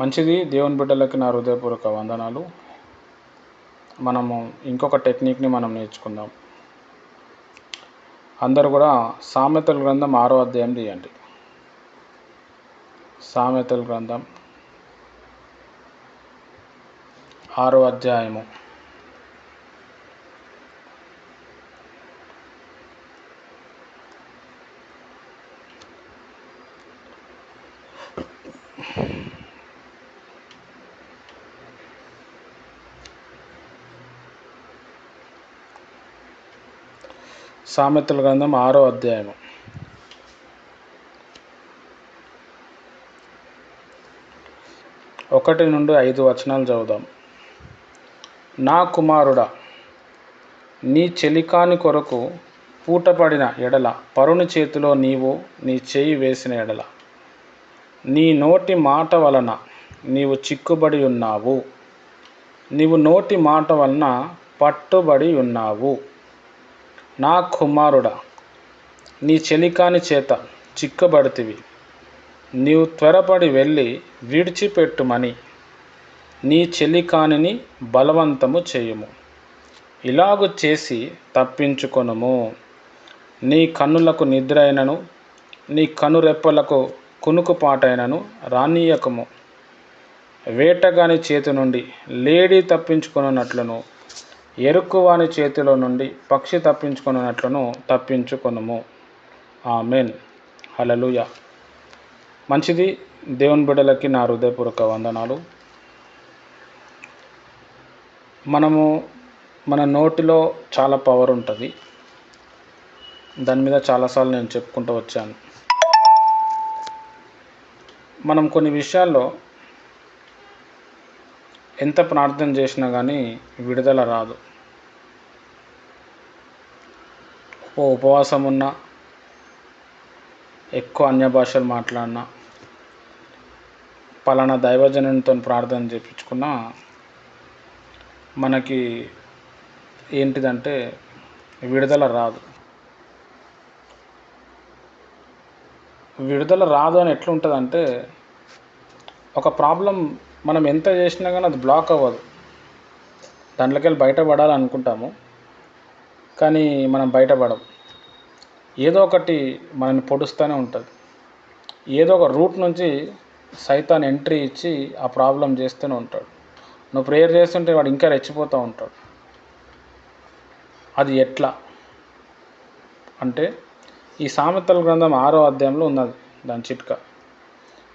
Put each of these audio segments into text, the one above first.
మంచిది. దేవుని బిడ్డలకి నా హృదయపూర్వక వందనాలు. మనము ఇంకొక టెక్నిక్ని మనం నేర్చుకుందాం. అందరూ కూడా సామెతల గ్రంథం 6వ అధ్యాయం తీయండి. సామెతల గ్రంథం 6వ అధ్యాయము. సామెతల గ్రంథం 6వ అధ్యాయము. ఒకటి నుండి 5 వచనాలు చదువుదాం. నా కుమారుడా, నీ చెలికాని కొరకు పూటపడిన ఎడల, పరుని చేతిలో నీవు నీ చేయి వేసిన ఎడల, నీ నోటి మాట వలన నీవు చిక్కుబడి ఉన్నావు. నీవు నోటి మాట వలన పట్టుబడి ఉన్నావు. నా కుమారుడా, నీ చెలికాని చేత చిక్కబడితివి. నీవు త్వరపడి వెళ్ళి విడిచిపెట్టుమని నీ చెలికానిని బలవంతము చేయుము. ఇలాగు చేసి తప్పించుకొనుము. నీ కన్నులకు నిద్ర అయినను, నీ కనురెప్పలకు కునుకుపాటైనను రానీయకము. వేటగాని చేతి నుండి లేడి తప్పించుకొనున్నట్లును, ఎరుకువాని చేతిలో నుండి పక్షి తప్పించుకొనున్నట్లును తప్పించుకొనుము. ఆమెన్. హల్లెలూయా. మంచిది. దేవుని బిడ్డలకి నా హృదయపూర్వక వందనాలు. మన నోటిలో చాలా పవర్ ఉంటుంది. దాని మీద చాలాసార్లు నేను చెప్పుకుంటూ వచ్చాను. మనం కొన్ని విషయాల్లో ఎంత ప్రార్థన చేసినా కానీ విడుదల రాదు. ఉపవాసం ఉన్నా, ఎక్కువ అన్య భాషలు మాట్లాడినా, పలానా దైవజనునితో ప్రార్థన చేయించుకున్నా మనకి ఏంటిదంటే విడుదల రాదు. విడుదల రాదు అని ఎట్లుంటుందంటే, ఒక ప్రాబ్లం మనం ఎంత చేసినా కానీ అది బ్లాక్ అవ్వదు. దాంట్లోకి వెళ్ళి బయటపడాలనుకుంటాము, కానీ మనం బయటపడం. ఏదో ఒకటి మనల్ని పొడుస్తూనే ఉంటుంది. ఏదో ఒక రూట్ నుంచి సైతాన్ ఎంట్రీ ఇచ్చి ఆ ప్రాబ్లం చేస్తూనే ఉంటాడు. నువ్వు ప్రేయర్ చేస్తుంటే వాడు ఇంకా రెచ్చిపోతూ ఉంటాడు. అది ఎట్లా అంటే, ఈ సామెతల గ్రంథం 6వ అధ్యాయంలో ఉన్నది దాని చిట్కా.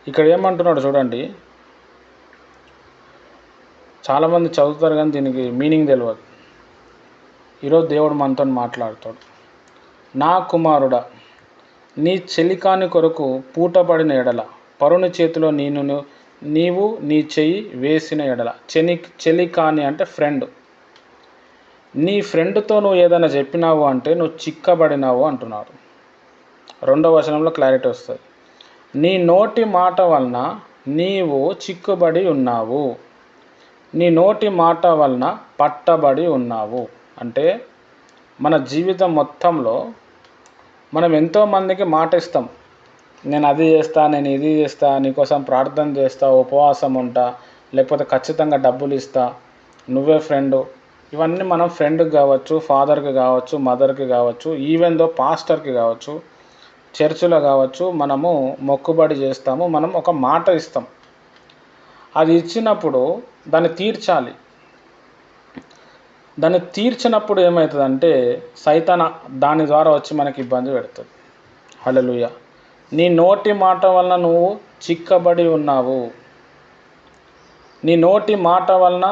ఇక్కడ ఏమంటున్నాడు చూడండి. చాలామంది చదువుతారు కానీ దీనికి మీనింగ్ తెలియదు. ఈరోజు దేవుడు మనతో మాట్లాడుతాడు. నా కుమారుడా, నీ చెలికాని కొరకు పూటపడిన ఎడల, పరుని చేతిలో నీవు నీ చెయ్యి వేసిన ఎడల. చెలికాని అంటే ఫ్రెండ్. నీ ఫ్రెండ్తో నువ్వు ఏదైనా చెప్పినావు అంటే నువ్వు చిక్కబడినావు అంటున్నాడు. 2వ వచనంలో క్లారిటీ వస్తుంది. నీ నోటి మాట వలన నీవు చిక్కుబడి ఉన్నావు. నీ నోటి మాట వలన పట్టబడి ఉన్నావు. అంటే మన జీవితం మొత్తంలో మనం ఎంతోమందికి మాట ఇస్తాం. నేను అది చేస్తా, నేను ఇది చేస్తా, నీకోసం ప్రార్థన చేస్తా, ఉపవాసం ఉంటా, లేకపోతే ఖచ్చితంగా డబ్బులు ఇస్తా, నువ్వే ఫ్రెండు. ఇవన్నీ మనం ఫ్రెండ్కి కావచ్చు, ఫాదర్కి కావచ్చు, మదర్కి కావచ్చు, ఈవెన్ దో పాస్టర్కి కావచ్చు, చర్చిలో కావచ్చు, మనము మొక్కుబడి చేస్తాము. మనం ఒక మాట ఇస్తాం. అది ఇచ్చినప్పుడు దాన్ని తీర్చాలి. దాన్ని తీర్చినప్పుడు ఏమవుతుందంటే సైతాన్ దాని ద్వారా వచ్చి మనకి ఇబ్బంది పెడుతుంది. హల్లెలూయా. నీ నోటి మాట వలన నువ్వు చిక్కబడి ఉన్నావు. నీ నోటి మాట వలన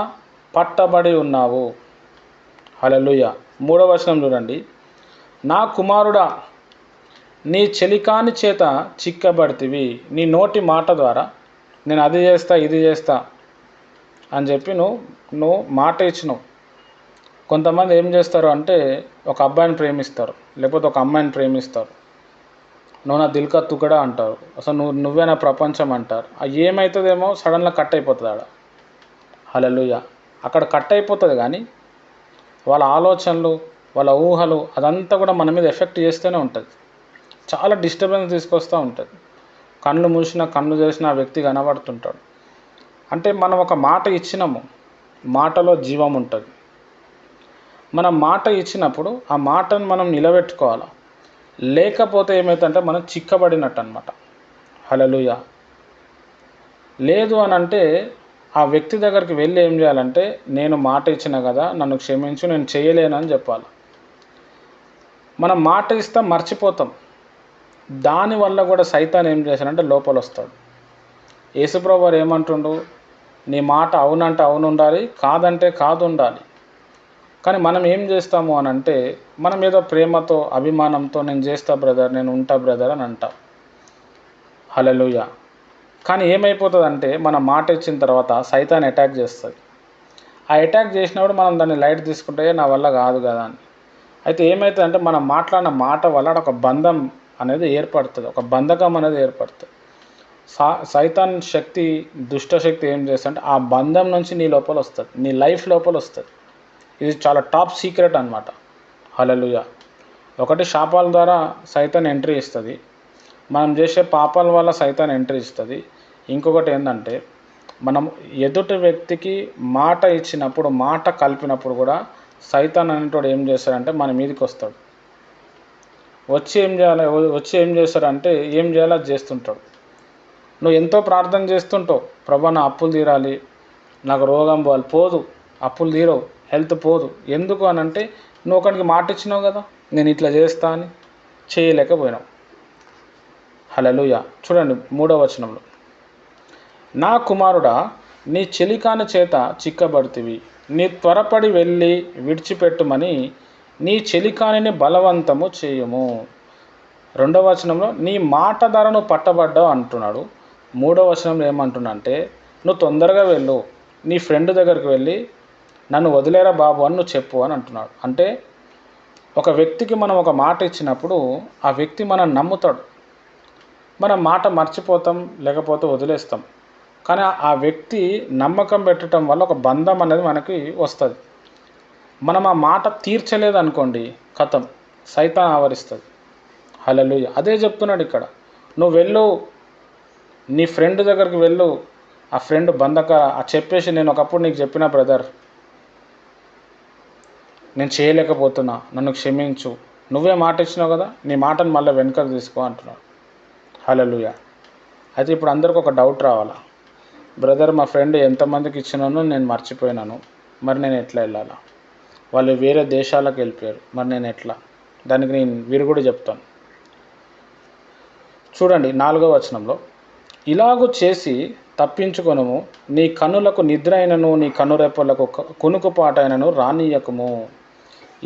పట్టబడి ఉన్నావు. హల్లెలూయా. 3వ వచనం చూడండి. నా కుమారుడా, నీ చెలికాని చేత చిక్కబడితివి. నీ నోటి మాట ద్వారా నేను అది చేస్తా, ఇది చేస్తా అని చెప్పి నువ్వు మాట ఇచ్చినావు. కొంతమంది ఏం చేస్తారు అంటే, ఒక అబ్బాయిని ప్రేమిస్తారు, లేకపోతే ఒక అమ్మాయిని ప్రేమిస్తారు. నువ్వు నా దిల్ కా తుకడా అంటారు. అసలు నువ్వే నా ప్రపంచం అంటారు. అది ఏమవుతుందేమో సడన్గా కట్ అయిపోతుంది ఆడ. హల్లెలూయా. అక్కడ కట్ అయిపోతుంది, కానీ వాళ్ళ ఆలోచనలు, వాళ్ళ ఊహలు, అదంతా కూడా మన మీద ఎఫెక్ట్ చేస్తూనే ఉంటుంది. చాలా డిస్టర్బెన్స్ తీసుకొస్తూ ఉంటుంది. కళ్ళు మూసినా కళ్ళు చేసిన ఆ వ్యక్తి కనబడుతుంటాడు. అంటే మనం ఒక మాట ఇచ్చినాము, మాటలో జీవం ఉంటుంది. మనం మాట ఇచ్చినప్పుడు ఆ మాటను మనం నిలబెట్టుకోవాలి. లేకపోతే ఏమవుతుందంటే మనం చిక్కబడినట్టు అనమాట. హల్లెలూయా. లేదు అని అంటే ఆ వ్యక్తి దగ్గరికి వెళ్ళి ఏం చేయాలంటే, నేను మాట ఇచ్చిన కదా, నన్ను క్షమించు, నేను చేయలేనని చెప్పాలి. మనం మాట ఇస్తాం, మర్చిపోతాం. దానివల్ల కూడా సైతాన్ ఏం చేశాడంటే లోపల వస్తాడు. యేసుప్రభు వారు ఏమంటుండు, నీ మాట అవునంటే అవును ఉండాలి, కాదంటే కాదు ఉండాలి. కానీ మనం ఏం చేస్తాము అని అంటే, మనం ఏదో ప్రేమతో అభిమానంతో నేను చేస్తా బ్రదర్, నేను ఉంటా బ్రదర్ అని అంటాం. హల్లెలూయా. కానీ ఏమైపోతుందంటే మనం మాట ఇచ్చిన తర్వాత సైతాన్ అటాక్ చేస్తుంది. ఆ అటాక్ చేసినప్పుడు మనం దాన్ని లైట్ తీసుకుంటే నా వల్ల కాదు కదా అని. అయితే ఏమవుతుందంటే మనం మాట్లాడిన మాట వల్ల ఒక బంధం అనేది ఏర్పడుతుంది, ఒక బంధకం అనేది ఏర్పడుతుంది. సైతాన్ శక్తి, దుష్టశక్తి ఏం చేస్తుందంటే ఆ బంధం నుంచి నీ లోపల వస్తుంది, నీ లైఫ్ లోపల వస్తుంది. ఇది చాలా టాప్ సీక్రెట్ అనమాట. హల్లెలూయా. ఒకటి శాపాల ద్వారా సైతాన్ ఎంట్రీ ఇస్తుంది, మనం చేసే పాపాల వల్ల సైతాన్ ఎంట్రీ ఇస్తుంది. ఇంకొకటి ఏంటంటే మనం ఎదుటి వ్యక్తికి మాట ఇచ్చినప్పుడు, మాట కలిపినప్పుడు కూడా సైతాన్ అనేటోడు ఏం చేస్తాడంటే మన మీదకి వస్తాడు. వచ్చి ఏం చేస్తాడంటే ఏం చేయాలో అది చేస్తుంటాడు. నువ్వు ఎంతో ప్రార్థన చేస్తుంటావు, ప్రభా నా అప్పులు తీరాలి, నాకు రోగం పోదు, అప్పులు తీరవు, హెల్త్ పోదు. ఎందుకు అని అంటే నువ్వు ఒకరికి మాట ఇచ్చినావు కదా, నేను ఇట్లా చేస్తా అని, చేయలేకపోయినావు. హల్లెలూయా. చూడండి 3వ వచనంలో, నా కుమారుడా, నీ చెలికాని చేత చిక్కబడితివి, నీ త్వరపడి వెళ్ళి విడిచిపెట్టుమని నీ చెలికానిని బలవంతము చేయుము. 2వ వచనంలో నీ మాట ధరను పట్టబడ్డావు అంటున్నాడు. 3వ వచనంలో ఏమంటున్నాడంటే నువ్వు తొందరగా వెళ్ళు, నీ ఫ్రెండ్ దగ్గరికి వెళ్ళి నన్ను వదిలేరా బాబు అని నువ్వు చెప్పు అని అంటున్నాడు. అంటే ఒక వ్యక్తికి మనం ఒక మాట ఇచ్చినప్పుడు ఆ వ్యక్తి మనం నమ్ముతాడు. మనం మాట మర్చిపోతాం, లేకపోతే వదిలేస్తాం. కానీ ఆ వ్యక్తి నమ్మకం పెట్టడం వల్ల ఒక బంధం అనేది మనకి వస్తుంది. మనం ఆ మాట తీర్చలేదు అనుకోండి, కథం, సైతాన్ ఆవరిస్తుంది. హల్లెలూయా. అదే చెప్తున్నాడు ఇక్కడ, నువ్వు వెళ్ళు, నీ ఫ్రెండ్ దగ్గరికి వెళ్ళు, ఆ ఫ్రెండ్ చెప్పేసి నేను ఒకప్పుడు నీకు చెప్పిన బ్రదర్, నేను చేయలేకపోతున్నా, నన్ను క్షమించు, నువ్వే మాట ఇచ్చినావు కదా, నీ మాటను మళ్ళీ వెనుకకు తీసుకో అంటున్నాడు. హల్లెలూయా. అయితే ఇప్పుడు అందరికి ఒక డౌట్ రావాలా, బ్రదర్ మా ఫ్రెండ్ ఎంతమందికి ఇచ్చినానో నేను మర్చిపోయినాను, మరి నేను ఎట్లా వెళ్ళాలా? వాళ్ళు వేరే దేశాలకు వెళ్ళిపోయారు, మరి నేను ఎట్లా? దానికి నేను విరుగుడు చెప్తాను. చూడండి 4వ వచనంలో, ఇలాగు చేసి తప్పించుకొనుము, నీ కన్నులకు నిద్ర అయినను నీ కన్నురెప్పలకు కునుకుపాటైనను రానీయకము.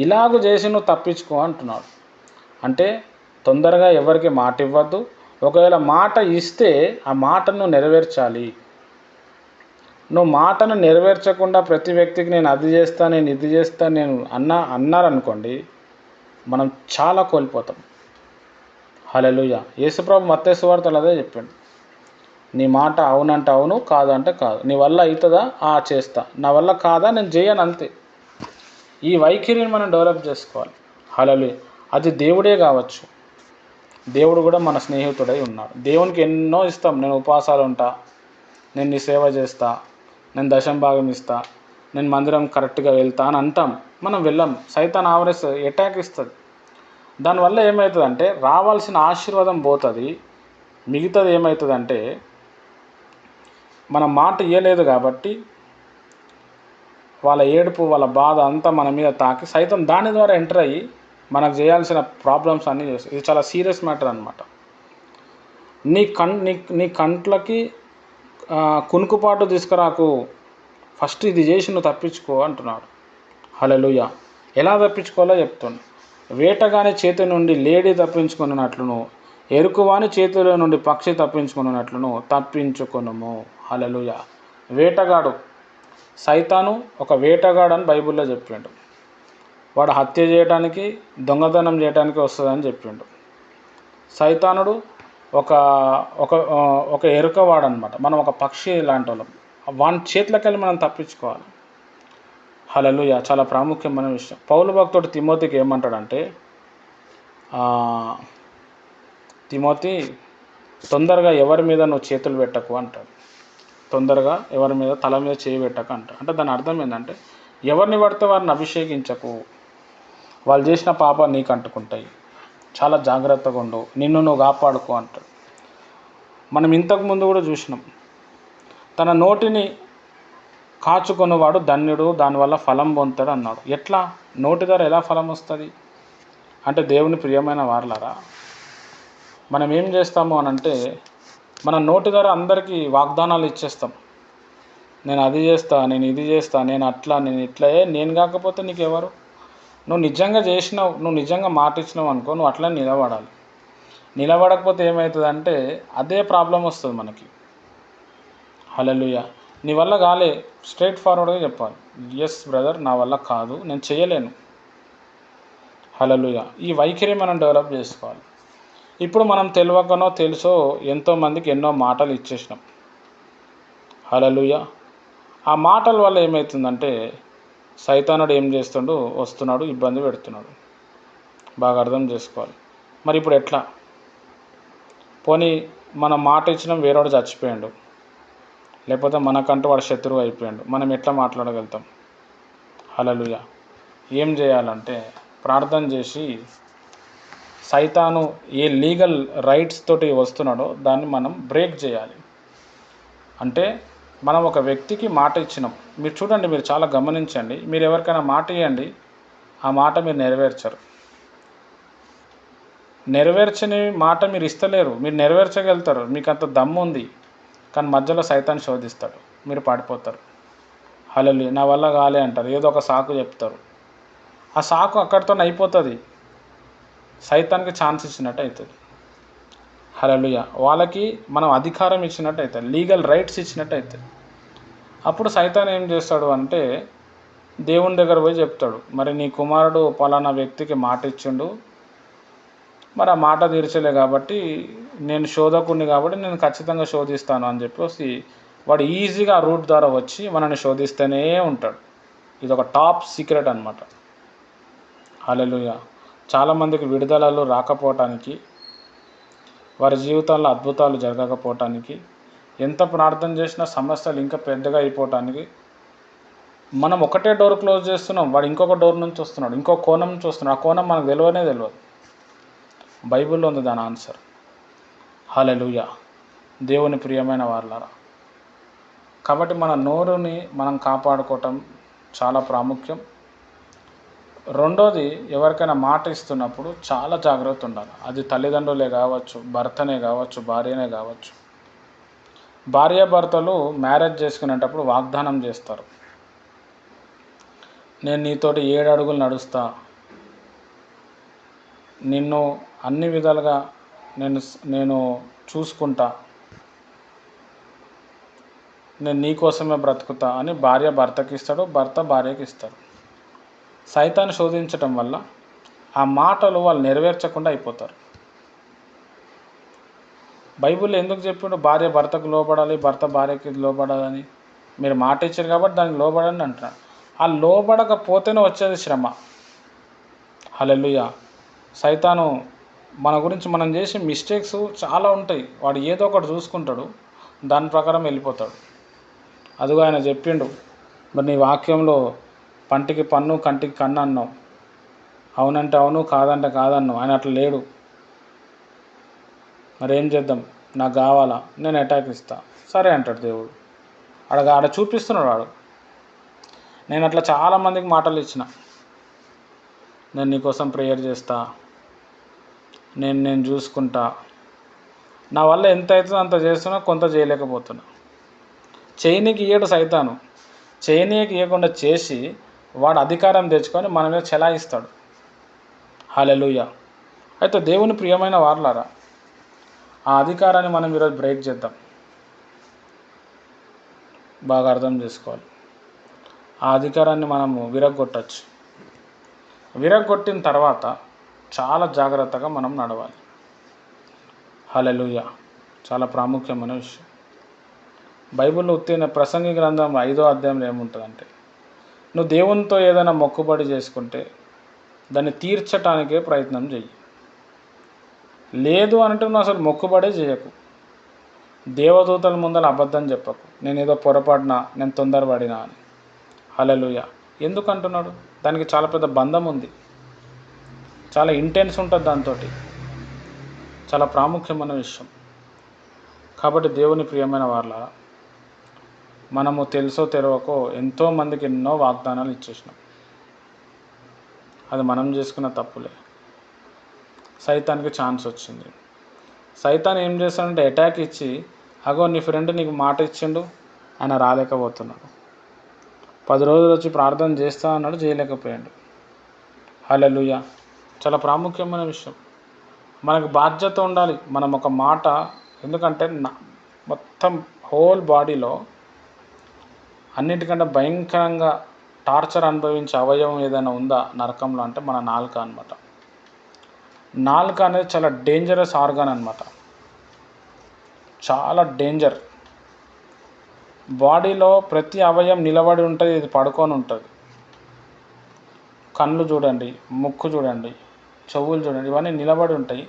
ఇలాగు చేసి నువ్వు తప్పించుకో అంటున్నాడు. అంటే తొందరగా ఎవరికి మాట ఇవ్వద్దు, ఒకవేళ మాట ఇస్తే ఆ మాటను నెరవేర్చాలి. నువ్వు మాటను నెరవేర్చకుండా ప్రతి వ్యక్తికి నేను అది చేస్తా, నేను ఇది చేస్తా, నేను అన్నారనుకోండి, మనం చాలా కోల్పోతాం. హల్లెలూయా. యేసుప్రభు మత్తయి సువార్తలో అదే చెప్పిండు, నీ మాట అవునంటే అవును, కాదు అంటే కాదు. నీ వల్ల అవుతుందా? చేస్తా. నా వల్ల కాదా? నేను చేయను, అంతే. ఈ వైఖరిని మనం డెవలప్ చేసుకోవాలి. హల్లెలూయా. అది దేవుడే కావచ్చు, దేవుడు కూడా మన స్నేహితుడై ఉన్నాడు. దేవునికి ఎన్నో ఇస్తాం, నేను ఉపవాసాలు ఉంటా, నేను నీ సేవ చేస్తా, నేను దశంభాగం ఇస్తా, నేను మందిరం కరెక్ట్గా వెళ్తా అని అంటాం. మనం వెళ్ళాం, సైతాన్ ఆవరిస్తుంది, అటాక్ ఇస్తుంది. దానివల్ల ఏమవుతుందంటే రావాల్సిన ఆశీర్వాదం పోతుంది. మిగతాది ఏమవుతుందంటే మనం మాట ఇవ్వలేదు కాబట్టి వాళ్ళ ఏడుపు, వాళ్ళ బాధ అంతా మన మీద తాకి సైతం దాని ద్వారా ఎంటర్ అయ్యి మనకు చేయాల్సిన ప్రాబ్లమ్స్ అన్నీ చేస్తాయి. ఇది చాలా సీరియస్ మ్యాటర్ అనమాట. నీ కంట్లకి కునుకుపాటు తీసుకురాకు, ఫస్ట్ ఇది చేసి నువ్వు తప్పించుకో అంటున్నాడు. హల్లెలూయా. ఎలా తప్పించుకోవాలో చెప్తాను. వేటగాని చేతి నుండి లేడీ తప్పించుకున్నట్లును, ఎరుకువాని చేతిలో నుండి పక్షి తప్పించుకున్నట్లును తప్పించుకొనుము. హల్లెలూయా. వేటగాడు, సైతాను ఒక వేటగాడు అని బైబిల్లో చెప్పిండు. వాడు హత్య చేయడానికి, దొంగతనం చేయడానికి వస్తుందని చెప్పిండు. సైతానుడు ఒక ఒక ఒక ఎరుకవాడు అనమాట. మనం ఒక పక్షి లాంటి వాళ్ళం, వాని చేతిలోకి వెళ్ళి మనం తప్పించుకోవాలి. హల్లెలూయా. చాలా ప్రాముఖ్యమైన విషయం. పౌలు భక్తుడు తిమోతికి ఏమంటాడంటే, తిమోతి తొందరగా ఎవరి మీద నువ్వు చేతులు పెట్టకు అంటాడు. తొందరగా ఎవరి మీద తల మీద చేయి పెట్టక అంట. అంటే దాని అర్థం ఏంటంటే ఎవరిని పడితే వారిని అభిషేకించకు, వాళ్ళు చేసిన పాపాలు నీకు అంటుకుంటాయి, చాలా జాగ్రత్తగా ఉండు, నిన్ను నువ్వు కాపాడుకో అంటాడు. మనం ఇంతకుముందు కూడా చూసినాం, తన నోటిని కాచుకున్నవాడు ధన్యుడు, దానివల్ల ఫలం పొందుతాడు అన్నాడు. ఎట్లా? నోటి ద్వారా ఎలా ఫలం వస్తుంది అంటే, దేవుని ప్రియమైన వారలారా, మనం ఏం చేస్తాము అని అంటే, మన నోటి ద్వారా అందరికీ వాగ్దానాలు ఇచ్చేస్తాం. నేను అది చేస్తా, నేను ఇది చేస్తా, నేను అట్లా, నేను ఇట్లా. నేను కాకపోతే నీకు ఎవరు? నువ్వు నిజంగా చేసినావు, నువ్వు నిజంగా మాట ఇచ్చినావు అనుకో, నువ్వు అట్లా నిలబడాలి. నిలబడకపోతే ఏమవుతుందంటే అదే ప్రాబ్లం వస్తుంది మనకి. హల్లెలూయా. నీ వల్ల కాలే, స్ట్రైట్ ఫార్వర్డ్గా చెప్పాలి, ఎస్ బ్రదర్ నా వల్ల కాదు, నేను చేయలేను. హల్లెలూయా. ఈ వైఖరి మనం డెవలప్ చేసుకోవాలి. ఇప్పుడు మనం తెలియకనో తెలుసో ఎంతోమందికి ఎన్నో మాటలు ఇచ్చేసినాం. హల్లెలూయా. ఆ మాటల వల్ల ఏమవుతుందంటే సైతానుడు ఏం చేస్తుండు, వస్తున్నాడు, ఇబ్బంది పెడుతున్నాడు. బాగా అర్థం చేసుకోవాలి. మరి ఇప్పుడు ఎట్లా? పోనీ మనం మాట ఇచ్చినాం, వేరేవాడు చచ్చిపోయాడు, లేకపోతే మనకంటూ వాడు శత్రువు అయిపోయాడు, మనం ఎట్లా మాట్లాడగలుగుతాం? హల్లెలూయా. ఏం చేయాలంటే ప్రార్థన చేసి సైతాను ఏ లీగల్ రైట్స్ తోటి వస్తున్నాడో దాన్ని మనం బ్రేక్ చేయాలి. అంటే మనం ఒక వ్యక్తికి మాట ఇచ్చినాం, మీరు చూడండి, మీరు చాలా గమనించండి, మీరు ఎవరికైనా మాట ఇవ్వండి, ఆ మాట మీరు నెరవేర్చరు. నెరవేర్చని మాట మీరు ఇస్తలేరు, మీరు నెరవేర్చగలుగుతారు, మీకు అంత దమ్ము ఉంది, కానీ మధ్యలో సైతాన్ని శోధిస్తాడు, మీరు పడిపోతారు. హల్లెలూయా. నా వల్ల కాలే అంటారు, ఏదో ఒక సాకు చెప్తారు, ఆ సాకు అక్కడితో అయిపోతుంది, సైతానికి ఛాన్స్ ఇచ్చినట్టు అవుతుంది. హల్లెలూయా. వాళ్ళకి మనం అధికారం ఇచ్చినట్టు అవుతుంది, లీగల్ రైట్స్ ఇచ్చినట్టు అవుతుంది. అప్పుడు సైతాన్ ఏం చేస్తాడు అంటే దేవుని దగ్గర పోయి చెప్తాడు, మరి నీ కుమారుడు పలానా వ్యక్తికి మాట ఇచ్చిండు, మరి ఆ మాట తీర్చలే కాబట్టి నేను శోధకుడిని కాబట్టి నేను ఖచ్చితంగా శోధిస్తాను అని చెప్పేసి వాడు ఈజీగా ఆ రూట్ ద్వారా వచ్చి మనల్ని శోధిస్తూనే ఉంటాడు. ఇది ఒక టాప్ సీక్రెట్ అన్నమాట. హల్లెలూయా. చాలామందికి విడుదలలు రాకపోవటానికి, వారి జీవితాల్లో అద్భుతాలు జరగకపోవటానికి, ఎంత ప్రార్థన చేసినా సమస్యలు ఇంకా పెద్దగా అయిపోవటానికి మనం ఒకటే డోర్ క్లోజ్ చేస్తున్నాం, వాడు ఇంకొక డోర్ నుంచి వస్తున్నాడు, ఇంకో కోణం నుంచి వస్తున్నాడు, ఆ కోణం మనకు తెలియదు. బైబిల్లో ఉంది దాని ఆన్సర్. హల్లెలూయా. దేవుని ప్రియమైన వారలారా, కాబట్టి మన నోరుని మనం కాపాడుకోవటం చాలా ప్రాముఖ్యం. రెండోది, ఎవరికైనా మాట ఇస్తున్నప్పుడు చాలా జాగ్రత్త ఉండాలి. అది తల్లిదండ్రులే కావచ్చు, భర్తనే కావచ్చు, భార్యనే కావచ్చు. భార్యాభర్తలు మ్యారేజ్ చేసుకునేటప్పుడు వాగ్దానం చేస్తారు, నేను నీతోటి 7 అడుగులు నడుస్తా, నిన్ను అన్ని విధాలుగా నేను చూసుకుంటా, నేను నీకోసమే బ్రతుకుతా అని భార్య భర్తకి ఇస్తాడు, భర్త భార్యకి ఇస్తాడు. సైతాన్ని శోధించటం వల్ల ఆ మాటలు వాళ్ళు నెరవేర్చకుండా అయిపోతారు. బైబిల్లో ఎందుకు చెప్పిండు భార్య భర్తకు లోబడాలి, భర్త భార్యకి లోబడాలని? మీరు మాట ఇచ్చారు కాబట్టి దానికి లోబడండి అంటున్నాడు. ఆ లోబడకపోతేనే వచ్చేది శ్రమ. హల్లెలూయా. సైతాను మన గురించి మనం చేసే మిస్టేక్స్ చాలా ఉంటాయి, వాడు ఏదో ఒకటి చూసుకుంటాడు, దాని ప్రకారం వెళ్ళిపోతాడు. అదిగో ఆయన చెప్పిండు, మరి నీ వాక్యంలో పంటికి పన్ను కంటికి కన్ను అన్నావు, అవునంటే అవును, కాదంటే కాదన్నావు. ఆయన అట్లా లేడు. మరి ఏం చేద్దాం? నాకు కావాలా, నేను అటాక్ ఇస్తా, సరే అంటాడు దేవుడు. ఆడ చూపిస్తున్నాడు వాడు. నేను అట్లా చాలామందికి మాటలు ఇచ్చిన, నేను నీకోసం ప్రేయర్ చేస్తా, నేను చూసుకుంటా, నా వల్ల ఎంత అవుతుందో అంత చేస్తున్నా, కొంత చేయలేకపోతున్నా. చేయనీకి ఇయ్యడు సైతాను, చేయనీకి ఇవ్వకుండా చేసి వాడు అధికారం తెచ్చుకొని మన మీద చెలాయిస్తాడు. హల్లెలూయా. అయితే దేవుని ప్రియమైన వారలారా, ఆ అధికారాన్ని మనం ఈరోజు బ్రేక్ చేద్దాం. బాగా అర్థం చేసుకోవాలి. ఆ అధికారాన్ని మనము విరగొట్టచ్చు. విరగొట్టిన తర్వాత చాలా జాగ్రత్తగా మనం నడవాలి. హల్లెలూయా. చాలా ప్రాముఖ్యమైన విషయం. బైబిల్లో ఉత్తిన ప్రసంగి గ్రంథం 5వ అధ్యాయంలో ఏముంటుందంటే, నువ్వు దేవునితో ఏదైనా మొక్కుబడి చేసుకుంటే దాన్ని తీర్చటానికే ప్రయత్నం చెయ్యి. లేదు అంటే నువ్వు అసలు మొక్కుబడే చేయకు. దేవదూతల ముందర అబద్ధం చెప్పకు, నేను ఏదో పొరపాటున, నేను తొందరపడినా అని. హల్లెలూయా. ఎందుకు అంటున్నాడు? దానికి చాలా పెద్ద బంధం ఉంది, చాలా ఇంటెన్స్ ఉంటుంది దాంతో, చాలా ప్రాముఖ్యమైన విషయం. కాబట్టి దేవుని ప్రియమైన వారలారా, మనము తెలుసో తెలవకో ఎంతోమందికి ఎన్నో వాగ్దానాలు ఇచ్చేసినాం. అది మనం చేసుకున్న తప్పులే. సైతానికి ఛాన్స్ వచ్చింది. సైతాన్ ఏం చేస్తాడంటే అటాక్ ఇచ్చి, అగో నీ ఫ్రెండ్ నీకు మాట ఇచ్చిండు, ఆయన రాలేకపోతున్నాడు. 10 రోజులు వచ్చి ప్రార్థన చేస్తా అన్నాడు, చేయలేకపోయాడు. హల్లెలూయా. చాలా ప్రాముఖ్యమైన విషయం. మనకు బాధ్యత ఉండాలి. మనం ఒక మాట, ఎందుకంటే మొత్తం హోల్ బాడీలో అన్నిటికంటే భయంకరంగా టార్చర్ అనుభవించే అవయవం ఏదైనా ఉందా నరకంలో అంటే మన నాలుక అనమాట. నాలుక అనేది చాలా డేంజరస్ ఆర్గాన్ అనమాట, చాలా డేంజర్. బాడీలో ప్రతి అవయవం నిలబడి ఉంటుంది, ఇది పడుకొని ఉంటుంది. కళ్ళు చూడండి, ముక్కు చూడండి, చెవులు చూడండి, ఇవన్నీ నిలబడి ఉంటాయి.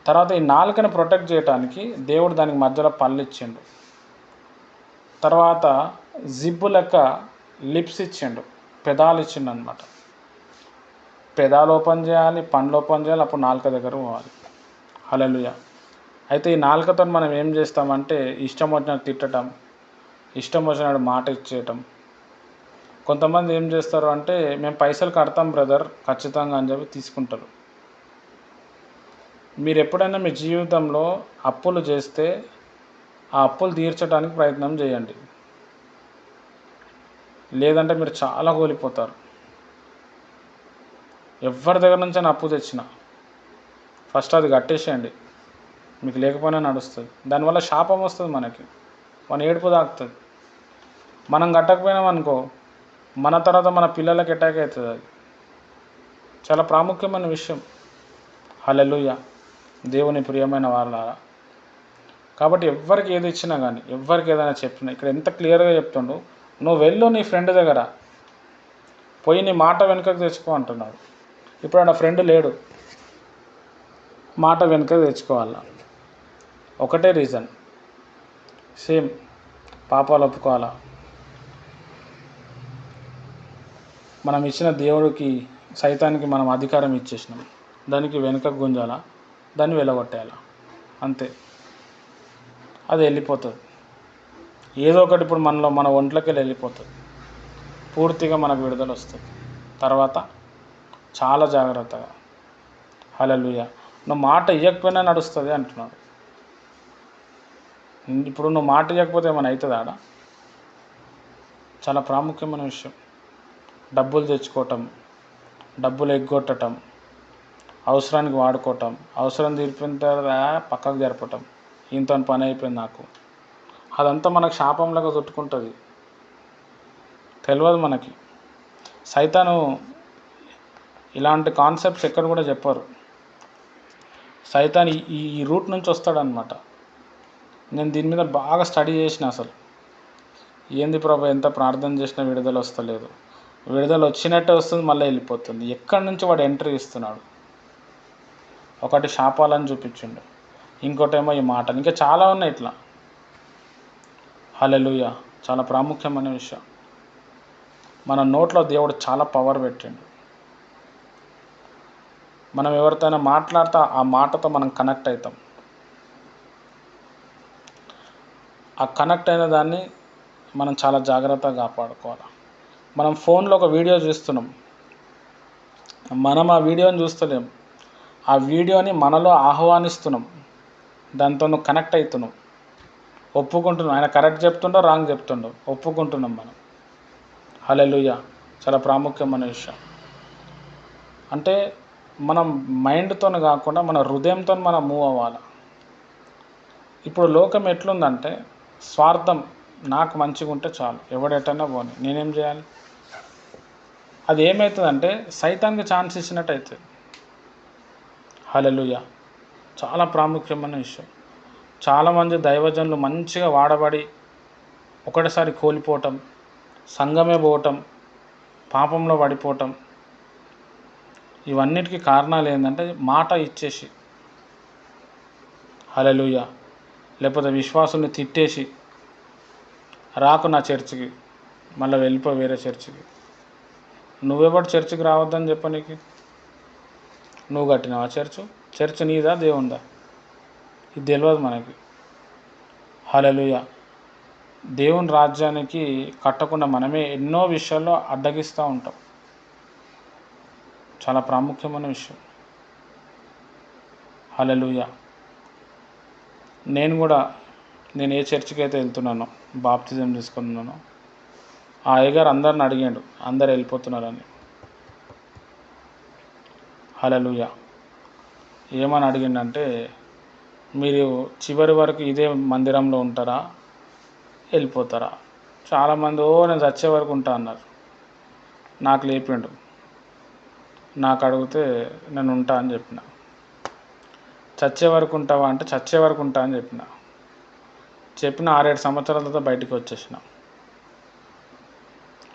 తర్వాత ఈ నాలుకని ప్రొటెక్ట్ చేయడానికి దేవుడు దానికి మధ్యలో పళ్ళు ఇచ్చిండు. తర్వాత జిబ్బు లెక్క లిప్స్ ఇచ్చిండు, పెదాలు ఇచ్చిండు అనమాట. పెదాలు ఓపెన్ చేయాలి, పండ్లు ఓపెన్ చేయాలి, అప్పుడు నాలుక దగ్గర పోవాలి. హల్లెలూయా. అయితే ఈ నాలుకతో మనం ఏం చేస్తామంటే ఇష్టం వచ్చినట్టు తిట్టడం, ఇష్టం వచ్చినట్టు మాట ఇచ్చేయటం. కొంతమంది ఏం చేస్తారు అంటే మేము పైసలు కడతాం బ్రదర్ ఖచ్చితంగా అని చెప్పి తీసుకుంటారు. మీరు ఎప్పుడైనా మీ జీవితంలో అప్పులు చేస్తే ఆ అప్పులు తీర్చడానికి ప్రయత్నం చేయండి, లేదంటే మీరు చాలా కోల్పోతారు. ఎవరి దగ్గర నుంచి అప్పు తెచ్చినా ఫస్ట్ అది కట్టేసేయండి, మీకు లేకపోయినా నడుస్తుంది. దానివల్ల శాపం వస్తుంది, మన ఏడుపు తాకుతుంది. మనం కట్టకపోయినాం అనుకో, మన తర్వాత మన పిల్లలకి అటాక్ అవుతుంది. అది చాలా ప్రాముఖ్యమైన విషయం. హల్లెలూయా. దేవుని ప్రియమైన వారలారా, కాబట్టి ఎవరికి ఏది ఇచ్చినా కానీ, ఎవరికి ఏదైనా చెప్పినా, ఇక్కడ ఎంత క్లియర్గా చెప్తుండు, నువ్వు వెళ్ళు నీ ఫ్రెండ్ దగ్గర పోయి నీ మాట వెనుకకు తెచ్చుకో అంటున్నాడు. ఇప్పుడు నా ఫ్రెండ్ లేడు, మాట వెనుకకు తెచ్చుకోవాలా. ఒకటే రీజన్, సేమ్ పాపాలు ఒప్పుకోవాలా. మనం ఇచ్చిన దేవుడికి సైతానికి మనం అధికారం ఇచ్చేసినాం, దానికి వెనుకకు గుంజాలా, దాన్ని వెళ్ళగొట్టేయాలా, అంతే. అది వెళ్ళిపోతుంది ఏదో ఒకటి. ఇప్పుడు మన ఒంట్లోకి వెళ్ళిపోతుంది, పూర్తిగా మనకు విడుదల వస్తుంది. తర్వాత చాలా జాగ్రత్తగా. హల్లెలూయా. నువ్వు మాట ఇవ్వకపోయినా నడుస్తుంది అంటున్నాడు. ఇప్పుడు నువ్వు మాట ఇవ్వకపోతే ఏమైనా అవుతుంది ఆడ? చాలా ప్రాముఖ్యమైన విషయం. డబ్బులు తెచ్చుకోవటం, డబ్బులు ఎగ్గొట్టడం, అవసరానికి వాడుకోవటం, అవసరం తీరిపోయిన తర్వాత పక్కకు జరపటం, ఈయనతో పని అయిపోయింది నాకు, అదంతా మనకు శాపంలాగా చుట్టుకుంటుంది, తెలియదు మనకి. సైతాను ఇలాంటి కాన్సెప్ట్స్ ఎక్కడ కూడా చెప్పరు. సైతాన్ ఈ రూట్ నుంచి వస్తాడనమాట. నేను దీని మీద బాగా స్టడీ చేసిన, అసలు ఏంది ప్రభు ఎంత ప్రార్థన చేసినా విడుదల వస్తలేదు, విడుదల వచ్చినట్టే వస్తుంది, మళ్ళీ వెళ్ళిపోతుంది. ఎక్కడి నుంచి వాడు ఎంట్రీ ఇస్తున్నాడు? ఒకటి శాపాలని చూపించిండు, ఇంకోటేమో ఈ మాటలు, ఇంకా చాలా ఉన్నాయి ఇట్లా. హల్లెలూయా. చాలా ప్రాముఖ్యమైన విషయం. మన నోట్లో దేవుడు చాలా పవర్ పెట్టిండు. మనం ఎవరితోనైనా మాట్లాడితే ఆ మాటతో మనం కనెక్ట్ అవుతాం. ఆ కనెక్ట్ అయిన దాన్ని మనం చాలా జాగ్రత్తగా కాపాడుకోవాలి. మనం ఫోన్లో ఒక వీడియో చూస్తున్నాం, మనం ఆ వీడియోని చూస్తలేం, ఆ వీడియోని మనలో ఆహ్వానిస్తున్నాం, దాంతో నువ్వు కనెక్ట్ అవుతున్నావు, ఒప్పుకుంటున్నాం. ఆయన కరెక్ట్ చెప్తుండో రాంగ్ చెప్తుండో ఒప్పుకుంటున్నాం మనం. హల్లెలూయా. చాలా ప్రాముఖ్యమైన విషయం. అంటే మనం మైండ్తో కాకుండా మన హృదయంతో మనం మూవ్ అవ్వాలి. ఇప్పుడు లోకం ఎట్లుందంటే స్వార్థం, నాకు మంచిగా ఉంటే చాలు, ఎవడెటన్నా పోని, నేనేం చేయాలి. అది ఏమవుతుందంటే సైతానికి ఛాన్స్ ఇచ్చినట్టు అవుతుంది. హల్లెలూయా. చాలా ప్రాముఖ్యమైన విషయం. చాలామంది దైవజనులు మంచిగా వాడబడి ఒకటిసారి కోల్పోవటం, సంఘమే పోవటం, పాపంలో పడిపోవటం, ఇవన్నిటికీ కారణాలు ఏంటంటే మాట ఇచ్చేసి. హల్లెలూయా. లేకపోతే విశ్వాసుల్ని తిట్టేసి రాకు నా చర్చికి, మళ్ళీ వెళ్ళిపో వేరే చర్చికి. నువ్వెవడు చర్చికి రావద్దని చెప్పనీకి? నువ్వు కట్టినావా చర్చ్ నీదా దేవుందా? ఇది తెలియదు మనకి. హల్లెలూయా. దేవుని రాజ్యానికి కట్టకుండా మనమే ఎన్నో విషయాల్లో అడ్డగిస్తూ ఉంటాం. చాలా ప్రాముఖ్యమైన విషయం. హల్లెలూయా. నేను ఏ చర్చికి అయితే వెళ్తున్నానో, బాప్తిజం తీసుకున్నానో, ఆ అయ్యగారు అందరిని అడిగాడు, అందరు వెళ్ళిపోతున్నారని. హల్లెలూయా. ఏమని అడిగిండంటే, మీరు చివరి వరకు ఇదే మందిరంలో ఉంటారా, వెళ్ళిపోతారా? చాలామంది నేను చచ్చే వరకు ఉంటా అన్నారు. నాకు లేపిండు, నాకు అడిగితే నేను ఉంటా అని చెప్పిన. చచ్చే వరకు ఉంటావా అంటే చచ్చే వరకు ఉంటా అని చెప్పిన 6-7 సంవత్సరాల తర్వాత బయటికి వచ్చేసిన.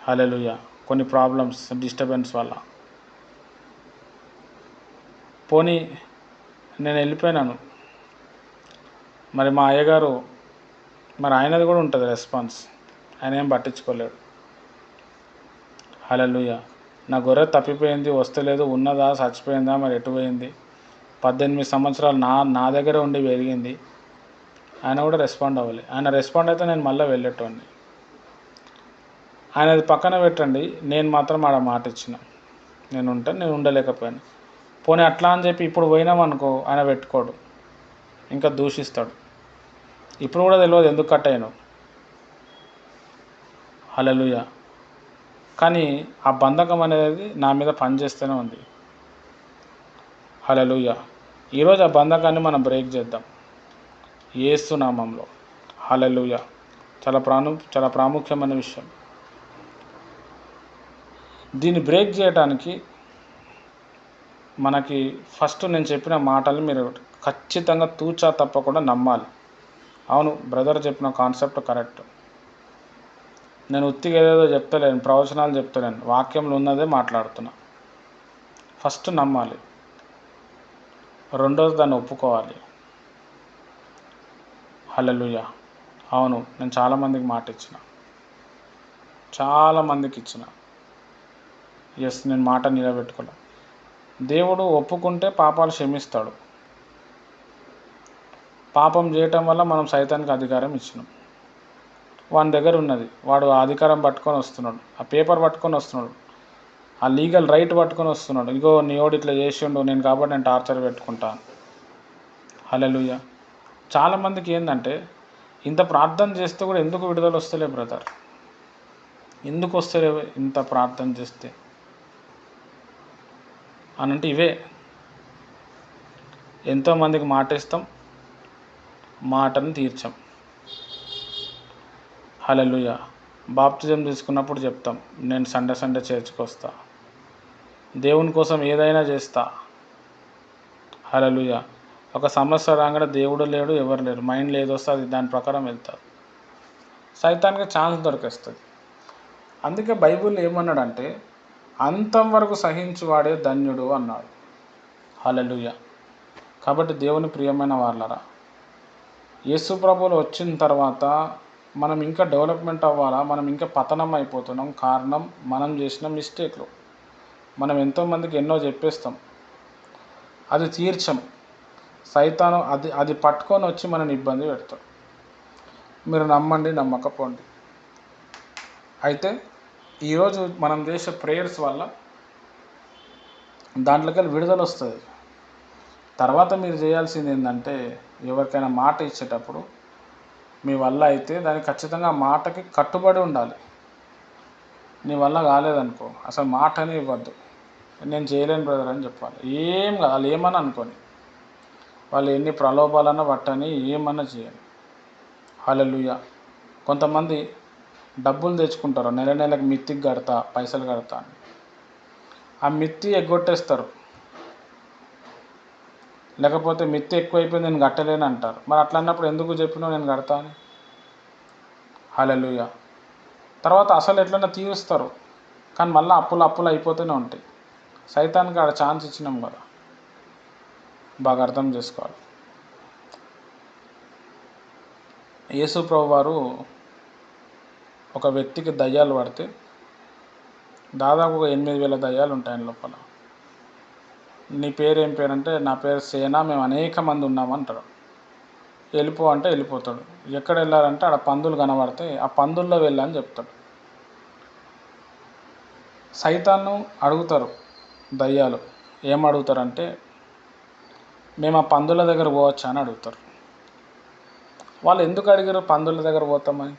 హల్లెలూయా. కొన్ని ప్రాబ్లమ్స్, డిస్టర్బెన్స్ వల్ల. పోనీ నేను వెళ్ళిపోయినాను, మరి మా అయ్యగారు, మరి ఆయనది కూడా ఉంటుంది రెస్పాన్స్. ఆయన ఏం పట్టించుకోలేడు. హల్లెలూయా. నా గొర్రె తప్పిపోయింది, వస్తలేదు, ఉన్నదా చచ్చిపోయిందా, మరి ఎటు పోయింది, 18 సంవత్సరాలు నా దగ్గర ఉండి పెరిగింది. ఆయన కూడా రెస్పాండ్ అవ్వాలి. ఆయన రెస్పాండ్ అయితే నేను మళ్ళీ వెళ్ళేటోడిని. ఆయనది పక్కన పెట్టండి, నేను మాత్రం ఆడ మాట ఇచ్చిన, నేను ఉండలేకపోయాను. పోనీ అట్లా అని చెప్పి ఇప్పుడు పోయినామనుకో, ఆయన పెట్టుకోడు, ఇంకా దూషిస్తాడు. ఇప్పుడు కూడా తెలియదు ఎందుకు కట్ అయ్యాను. హల్లెలూయా. కానీ ఆ బంధకం అనేది నా మీద పనిచేస్తూనే ఉంది. హల్లెలూయా. ఈరోజు ఆ బంధకాన్ని మనం బ్రేక్ చేద్దాం యేసు నామంలో. హల్లెలూయా. చాలా ప్రాముఖ్యమైన విషయం. దీన్ని బ్రేక్ చేయడానికి మనకి ఫస్ట్ నేను చెప్పిన మాటలు మీరు ఖచ్చితంగా తూచా తప్పకుండా నమ్మాలి. అవును, బ్రదర్ చెప్పిన కాన్సెప్ట్ కరెక్ట్. నేను ఉత్తిగా ఏదేదో చెప్తలేను, ప్రవచనాలు చెప్తలేను, వాక్యంలో ఉన్నదే మాట్లాడుతున్నా. ఫస్ట్ నమ్మాలి, రెండోది దాన్ని ఒప్పుకోవాలి. హల్లెలూయా. అవును, నేను చాలామందికి మాట ఇచ్చిన, చాలామందికి ఇచ్చిన. నేను మాట నిలబెట్టుకోలే. దేవుడు ఒప్పుకుంటే పాపాలు క్షమిస్తాడు. పాపం చేయటం వల్ల మనం సైతానికి అధికారం ఇచ్చినాం. వాని దగ్గర ఉన్నది, వాడు ఆ అధికారం పట్టుకొని వస్తున్నాడు, ఆ పేపర్ పట్టుకొని వస్తున్నాడు, ఆ లీగల్ రైట్ పట్టుకొని వస్తున్నాడు. ఇగో నీవాడు ఇట్లా చేసిండు, నేను కాబట్టి నేను టార్చర్ పెట్టుకుంటాను. హల్లెలూయా. చాలామందికి ఏంటంటే, ఇంత ప్రార్థన చేస్తే కూడా ఎందుకు విడుదల వస్తలే బ్రదర్, ఎందుకు వస్తలే ఇంత ప్రార్థన చేస్తే అని అంటే ఇవే. ఎంతోమందికి మాట ఇస్తాం, మాటను తీర్చాం. హల్లెలూయా. బాప్తిజం తీసుకున్నప్పుడు చెప్తాం, నేను సండే చర్చ్కి వస్తా, దేవుని కోసం ఏదైనా చేస్తా. హల్లెలూయా. ఒక సమస్య రాగానే దేవుడు లేడు, ఎవరు లేరు, మైండ్లో ఏదొస్తే అది దాని ప్రకారం వెళ్తారు. సైతానికి ఛాన్స్ దొరికేస్తుంది. అందుకే బైబిల్ ఏమన్నాడంటే, అంతం వరకు సహించువాడే ధన్యుడు అన్నాడు. హల్లెలూయా. కాబట్టి దేవుని ప్రియమైన వాళ్ళరా, యేసు ప్రభువులు వచ్చిన తర్వాత మనం ఇంకా డెవలప్మెంట్ అవ్వాలా, మనం ఇంకా పతనం అయిపోతున్నాం. కారణం మనం చేసిన మిస్టేక్లు. మనం ఎంతోమందికి ఎన్నో చెప్పేస్తాం, అది తీర్చం. సైతాను అది పట్టుకొని వచ్చి మనని ఇబ్బంది పెడతాడు. మీరు నమ్మండి, నమ్మకపోండి. అయితే ఈరోజు మనం చేసే ప్రేయర్స్ వల్ల దాంట్లోకి విడుదల వస్తుంది. తర్వాత మీరు చేయాల్సింది ఏంటంటే, ఎవరికైనా మాట ఇచ్చేటప్పుడు మీ వల్ల అయితే దానికి ఖచ్చితంగా మాటకి కట్టుబడి ఉండాలి. నీ వల్ల కాలేదనుకో, అసలు మాటనే ఇవ్వద్దు. నేను చేయలేను బ్రదర్ అని చెప్పాలి. ఏం కాదు, వాళ్ళు ఏమన్నా అనుకోని, వాళ్ళు ఎన్ని ప్రలోభాలన్నా పట్టని, ఏమన్నా చేయాలి. హల్లెలూయా. కొంతమంది డబ్బులు తెచ్చుకుంటారు, నెలకి మిత్తికి కడతా, పైసలు కడతా అని. ఆ మిత్తి ఎగ్గొట్టేస్తారు, లేకపోతే మిత్తి ఎక్కువైపోయింది నేను కట్టలేను అంటారు. మరి అట్లా అన్నప్పుడు ఎందుకు చెప్పినావు నేను కడతా అని? హల్లెలూయా. తర్వాత అసలు ఎట్లన్నా తీరుస్తారు, కానీ మళ్ళీ అప్పులు అయిపోతూనే ఉంటాయి. సైతానికి ఆడ ఛాన్స్ ఇచ్చినాం కదా, బాగా అర్థం చేసుకోవాలి. యేసు ప్రభు వారు ఒక వ్యక్తికి దయ్యాలు పడితే దాదాపు ఒక 8,000 దయ్యాలు ఉంటాయి ఆయన లోపల. నీ పేరు ఏం పేరు అంటే, నా పేరు సేన, మేము అనేక మంది ఉన్నామంటాడు. వెళ్ళిపో అంటే వెళ్ళిపోతాడు. ఎక్కడ వెళ్ళాలంటే ఆడ పందులు కనబడితే ఆ పందుల్లో వెళ్ళని చెప్తాడు. సైతాన్ను అడుగుతారు దయ్యాలు, ఏం అడుగుతారంటే, మేము ఆ పందుల దగ్గర పోవచ్చా అని అడుగుతారు. వాళ్ళు ఎందుకు అడిగారు పందుల దగ్గర పోతామని?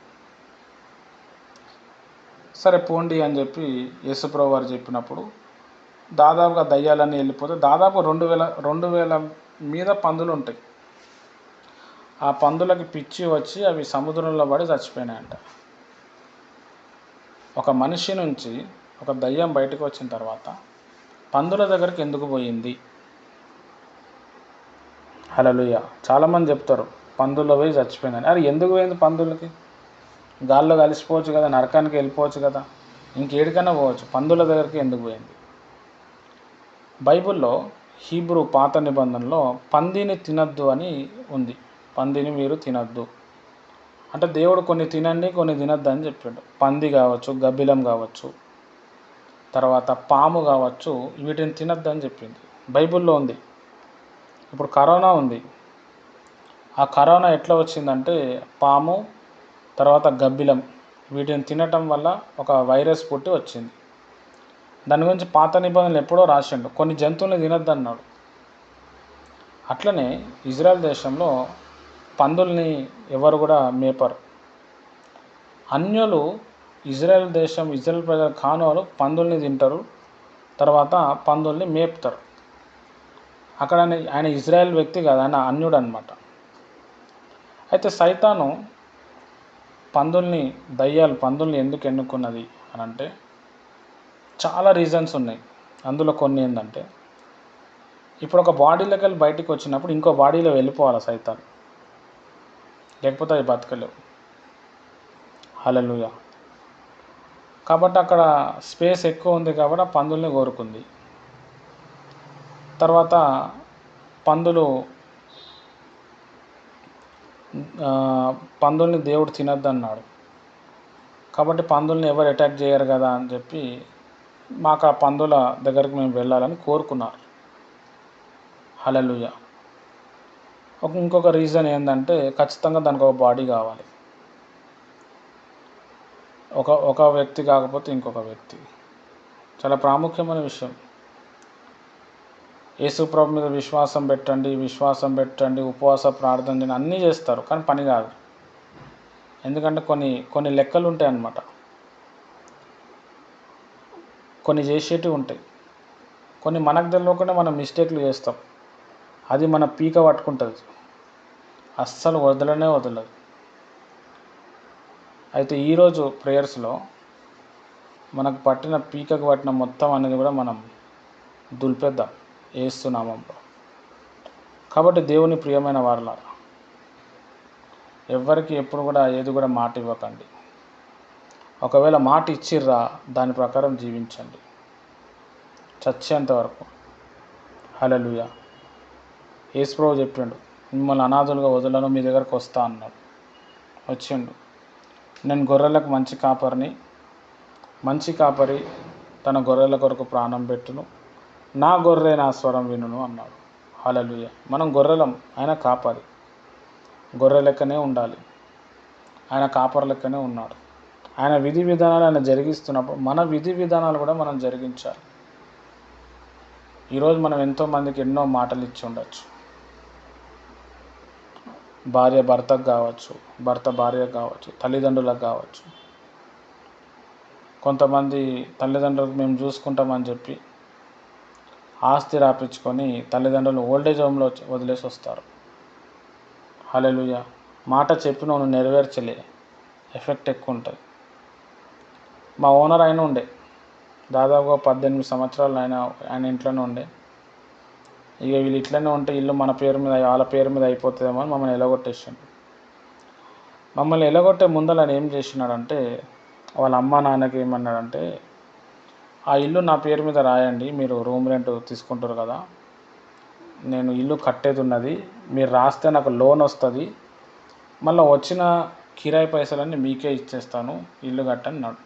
సరే పోండి అని చెప్పి యేసుప్రభు వారు చెప్పినప్పుడు దాదాపుగా దయ్యాలన్నీ వెళ్ళిపోతే దాదాపు 2,000 మీద పందులు ఉంటాయి. ఆ పందులకి పిచ్చి వచ్చి అవి సముద్రంలో పడి చచ్చిపోయినాయంట. ఒక మనిషి నుంచి ఒక దయ్యం బయటకు వచ్చిన తర్వాత పందుల దగ్గరికి ఎందుకు పోయింది? హల్లెలూయా. చాలామంది చెప్తారు పందుల్లో పోయి చచ్చిపోయిందని. అది ఎందుకు పోయింది పందులకి? గాల్లో కలిసిపోవచ్చు కదా, నరకానికి వెళ్ళిపోవచ్చు కదా, ఇంకేడికైనా పోవచ్చు. పందుల దగ్గరికి ఎందుకు పోయింది? బైబిల్లో హీబ్రూ పాత నిబంధనలో పందిని తినద్దు అని ఉంది. పందిని మీరు తినద్దు అంటే దేవుడు కొన్ని తినండి కొన్ని తినద్దు అని చెప్పాడు. పంది కావచ్చు, గబ్బిలం కావచ్చు, తర్వాత పాము కావచ్చు, వీటిని తినద్దు అని చెప్పింది, బైబిల్లో ఉంది. ఇప్పుడు కరోనా ఉంది. ఆ కరోనా ఎట్లా వచ్చిందంటే పాము తర్వాత గబ్బిలం వీటిని తినటం వల్ల ఒక వైరస్ పుట్టి వచ్చింది. దాని గురించి పాత నిబంధనలు ఎప్పుడో రాసిండు. కొన్ని జంతువులను తినద్దు అన్నాడు. అట్లనే ఇజ్రాయెల్ దేశంలో పందుల్ని ఎవరు కూడా మేపరు. అన్యులు ఇజ్రాయెల్ ప్రజలు కానోలు పందుల్ని తింటారు, తర్వాత పందుల్ని మేపుతారు. అక్కడ ఆయన ఇజ్రాయెల్ వ్యక్తి కాదు, ఆయన అన్యుడు అనమాట. అయితే సైతాను పందుల్ని ఎందుకు ఎన్నుకున్నది అని అంటే చాలా రీజన్స్ ఉన్నాయి. అందులో కొన్ని ఏంటంటే, ఇప్పుడు ఒక బాడీలోకి వెళ్ళి బయటికి వచ్చినప్పుడు ఇంకో బాడీలో వెళ్ళిపోవాలి సైతాన్, లేకపోతే అవి బతకలేవు. హల్లెలూయా. కాబట్టి అక్కడ స్పేస్ ఎక్కువ ఉంది కాబట్టి ఆ పందుల్ని కోరుకుంది. తర్వాత పందుల్ని దేవుడు తినద్దు అన్నాడు కాబట్టి పందుల్ని ఎవరు అటాక్ చేయరు కదా అని చెప్పి మాకు ఆ పందుల దగ్గరికి మేము వెళ్ళాలని కోరుకున్నారు. హల్లెలూయా. ఇంకొక రీజన్ ఏంటంటే ఖచ్చితంగా దానికి ఒక బాడీ కావాలి. ఒక వ్యక్తి కాకపోతే ఇంకొక వ్యక్తి. చాలా ప్రాముఖ్యమైన విషయం. యేసుప్రభు మీద విశ్వాసం పెట్టండి, ఉపవాస ప్రార్థన చేయండి, అన్నీ చేస్తారు కానీ పని కాదు. ఎందుకంటే కొన్ని లెక్కలు ఉంటాయి అన్నమాట. కొన్ని చేసేటివి ఉంటాయి, కొన్ని మనకు తెలియకుండా మనం మిస్టేక్లు చేస్తాం. అది మన పీక పట్టుకుంటుంది, అస్సలు వదలదు. అయితే ఈరోజు ప్రేయర్స్లో మనకు పీకకు పట్టిన మొత్తం అనేది కూడా మనం దులిపేద్దాం యేసు నామంలో. కాబట్టి దేవుని ప్రియమైన వారలారా, ఎవ్వరికి ఎప్పుడు కూడా ఏది కూడా మాట ఇవ్వకండి. ఒకవేళ మాట ఇచ్చిర్రా దాని ప్రకారం జీవించండి చచ్చేంత వరకు. హల్లెలూయా. యేసుప్రభు చెప్పిండు, మిమ్మల్ని అనాథులుగా వదలను, మీ దగ్గరకు వస్తా అన్నాడు. వచ్చిండు. నేను గొర్రెలకు మంచి కాపరి తన గొర్రెల కొరకు ప్రాణం పెట్టును, నా గొర్రె నా స్వరం వినును అన్నాడు. హల్లెలూయా. మనం గొర్రెలం, ఆయన కాపరి. గొర్రె లెక్కనే ఉండాలి, ఆయన కాపరి లెక్కనే ఉన్నాడు. ఆయన విధి విధానాలు ఆయన జరిగిస్తున్నప్పుడు మన విధి విధానాలు కూడా మనం జరిగించాలి. ఈరోజు మనం ఎంతోమందికి ఎన్నో మాటలు ఇచ్చి ఉండొచ్చు. భార్య భర్తకు కావచ్చు, భర్త భార్యకు కావచ్చు, తల్లిదండ్రులకు కావచ్చు. కొంతమంది తల్లిదండ్రులకు మేము చూసుకుంటామని చెప్పి ఆస్తి రాపించుకొని తల్లిదండ్రులు ఓల్డేజ్ హోమ్లో వదిలేసి వస్తారు. హల్లెలూయా. మాట చెప్పిన నువ్వు నెరవేర్చలే, ఎఫెక్ట్ ఎక్కువ ఉంటుంది. మా ఓనర్ ఆయన ఉండే దాదాపుగా 18 సంవత్సరాలు ఆయన ఇంట్లోనే ఉండే. ఇక వీళ్ళు ఇట్లనే ఉంటే ఇల్లు మన పేరు మీద వాళ్ళ పేరు మీద అయిపోతుందేమో అని మమ్మల్ని ఎలగొట్టేసాడు. మమ్మల్ని ఎలగొట్టే ముందర ఆయన ఏం చేసినాడంటే, వాళ్ళ అమ్మ నాన్నకి ఏమన్నాడంటే, ఆ ఇల్లు నా పేరు మీద రాయండి, మీరు రూమ్ రెంట్ తీసుకుంటారు కదా, నేను ఇల్లు కట్టేది ఉన్నది, మీరు రాస్తే నాకు లోన్ వస్తుంది, మళ్ళీ వచ్చిన కిరాయి పైసలన్నీ మీకే ఇచ్చేస్తాను, ఇల్లు కట్టన్నాడు.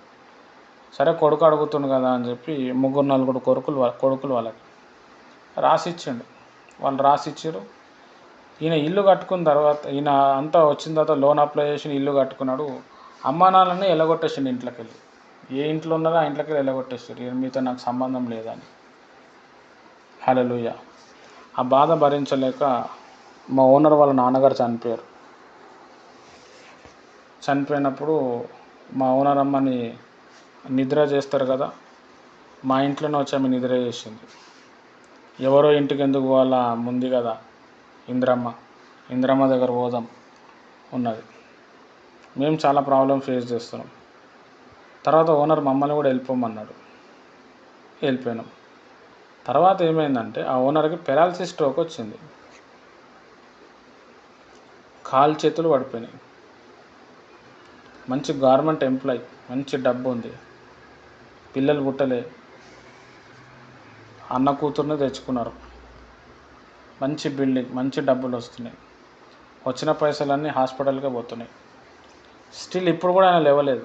సరే కొడుకు అడుగుతుండు కదా అని చెప్పి 3-4 కొడుకులు వాళ్ళకి రాసిచ్చిండు. వాళ్ళు రాసిచ్చారు. ఈయన ఇల్లు కట్టుకున్న తర్వాత, ఈయన అంతా వచ్చిన తర్వాత లోన్ అప్లై చేసి ఇల్లు కట్టుకున్నాడు. అమ్మా నాన్నని ఎల్లగొట్టేసిండు ఇంట్లోకి వెళ్ళి. ఏ ఇంట్లో ఉన్నారో ఆ ఇంట్లోకి వెళ్ళి ఎల్లగొట్టేసారు, మీతో నాకు సంబంధం లేదని. హల్లెలూయా. ఆ బాధ భరించలేక మా ఓనర్ వాళ్ళ నాన్నగారు చనిపోయారు. చనిపోయినప్పుడు మా ఓనర్ అమ్మని నిద్ర చేస్తారు కదా, మా ఇంట్లోనే వచ్చి ఆమె నిద్ర చేసింది. ఎవరో ఇంటికి ఎందుకు పోవాలా, ముందు కదా ఇంద్రమ్మ దగ్గర పోదాం ఉన్నది. మేము చాలా ప్రాబ్లం ఫేస్ చేస్తున్నాం. తర్వాత ఓనర్ మమ్మల్ని కూడా వెళ్ళిపోమన్నాడు, వెళ్ళిపోయినాం. తర్వాత ఏమైందంటే ఆ ఓనర్కి పెరాలసిస్ స్ట్రోక్ వచ్చింది, కాలు చేతులు పడిపోయినాయి. మంచి గవర్నమెంట్ ఎంప్లాయ్, మంచి డబ్బు ఉంది, పిల్లలు పుట్టలే, అన్న కూతుర్ని తెచ్చుకున్నారు, మంచి బిల్డింగ్, మంచి డబ్బులు వస్తున్నాయి. వచ్చిన పైసలన్నీ హాస్పిటల్కే పోతున్నాయి. స్టిల్ ఇప్పుడు కూడా ఆయన లేవలేదు,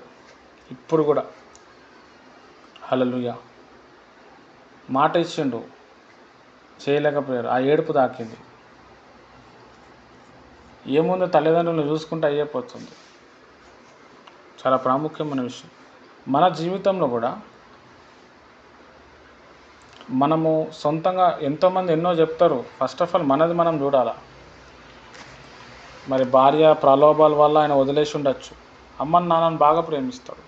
ఇప్పుడు కూడా. హల్లెలూయా. మాట ఇచ్చిండు, చేయలేకపోయారు. ఆ ఏడుపు తాకింది. ఏముందో తల్లిదండ్రులను చూసుకుంటే అయ్యేపోతుంది. చాలా ప్రాముఖ్యమైన విషయం. మన జీవితంలో కూడా మనము సొంతంగా ఎంతోమంది ఎన్నో చెప్తారు. ఫస్ట్ ఆఫ్ ఆల్ మనది మనం చూడాలా. మరి భార్య ప్రలోభాల వల్ల ఆయన వదిలేసి ఉండొచ్చు. అమ్మని నాన్నని బాగా ప్రేమిస్తాడు.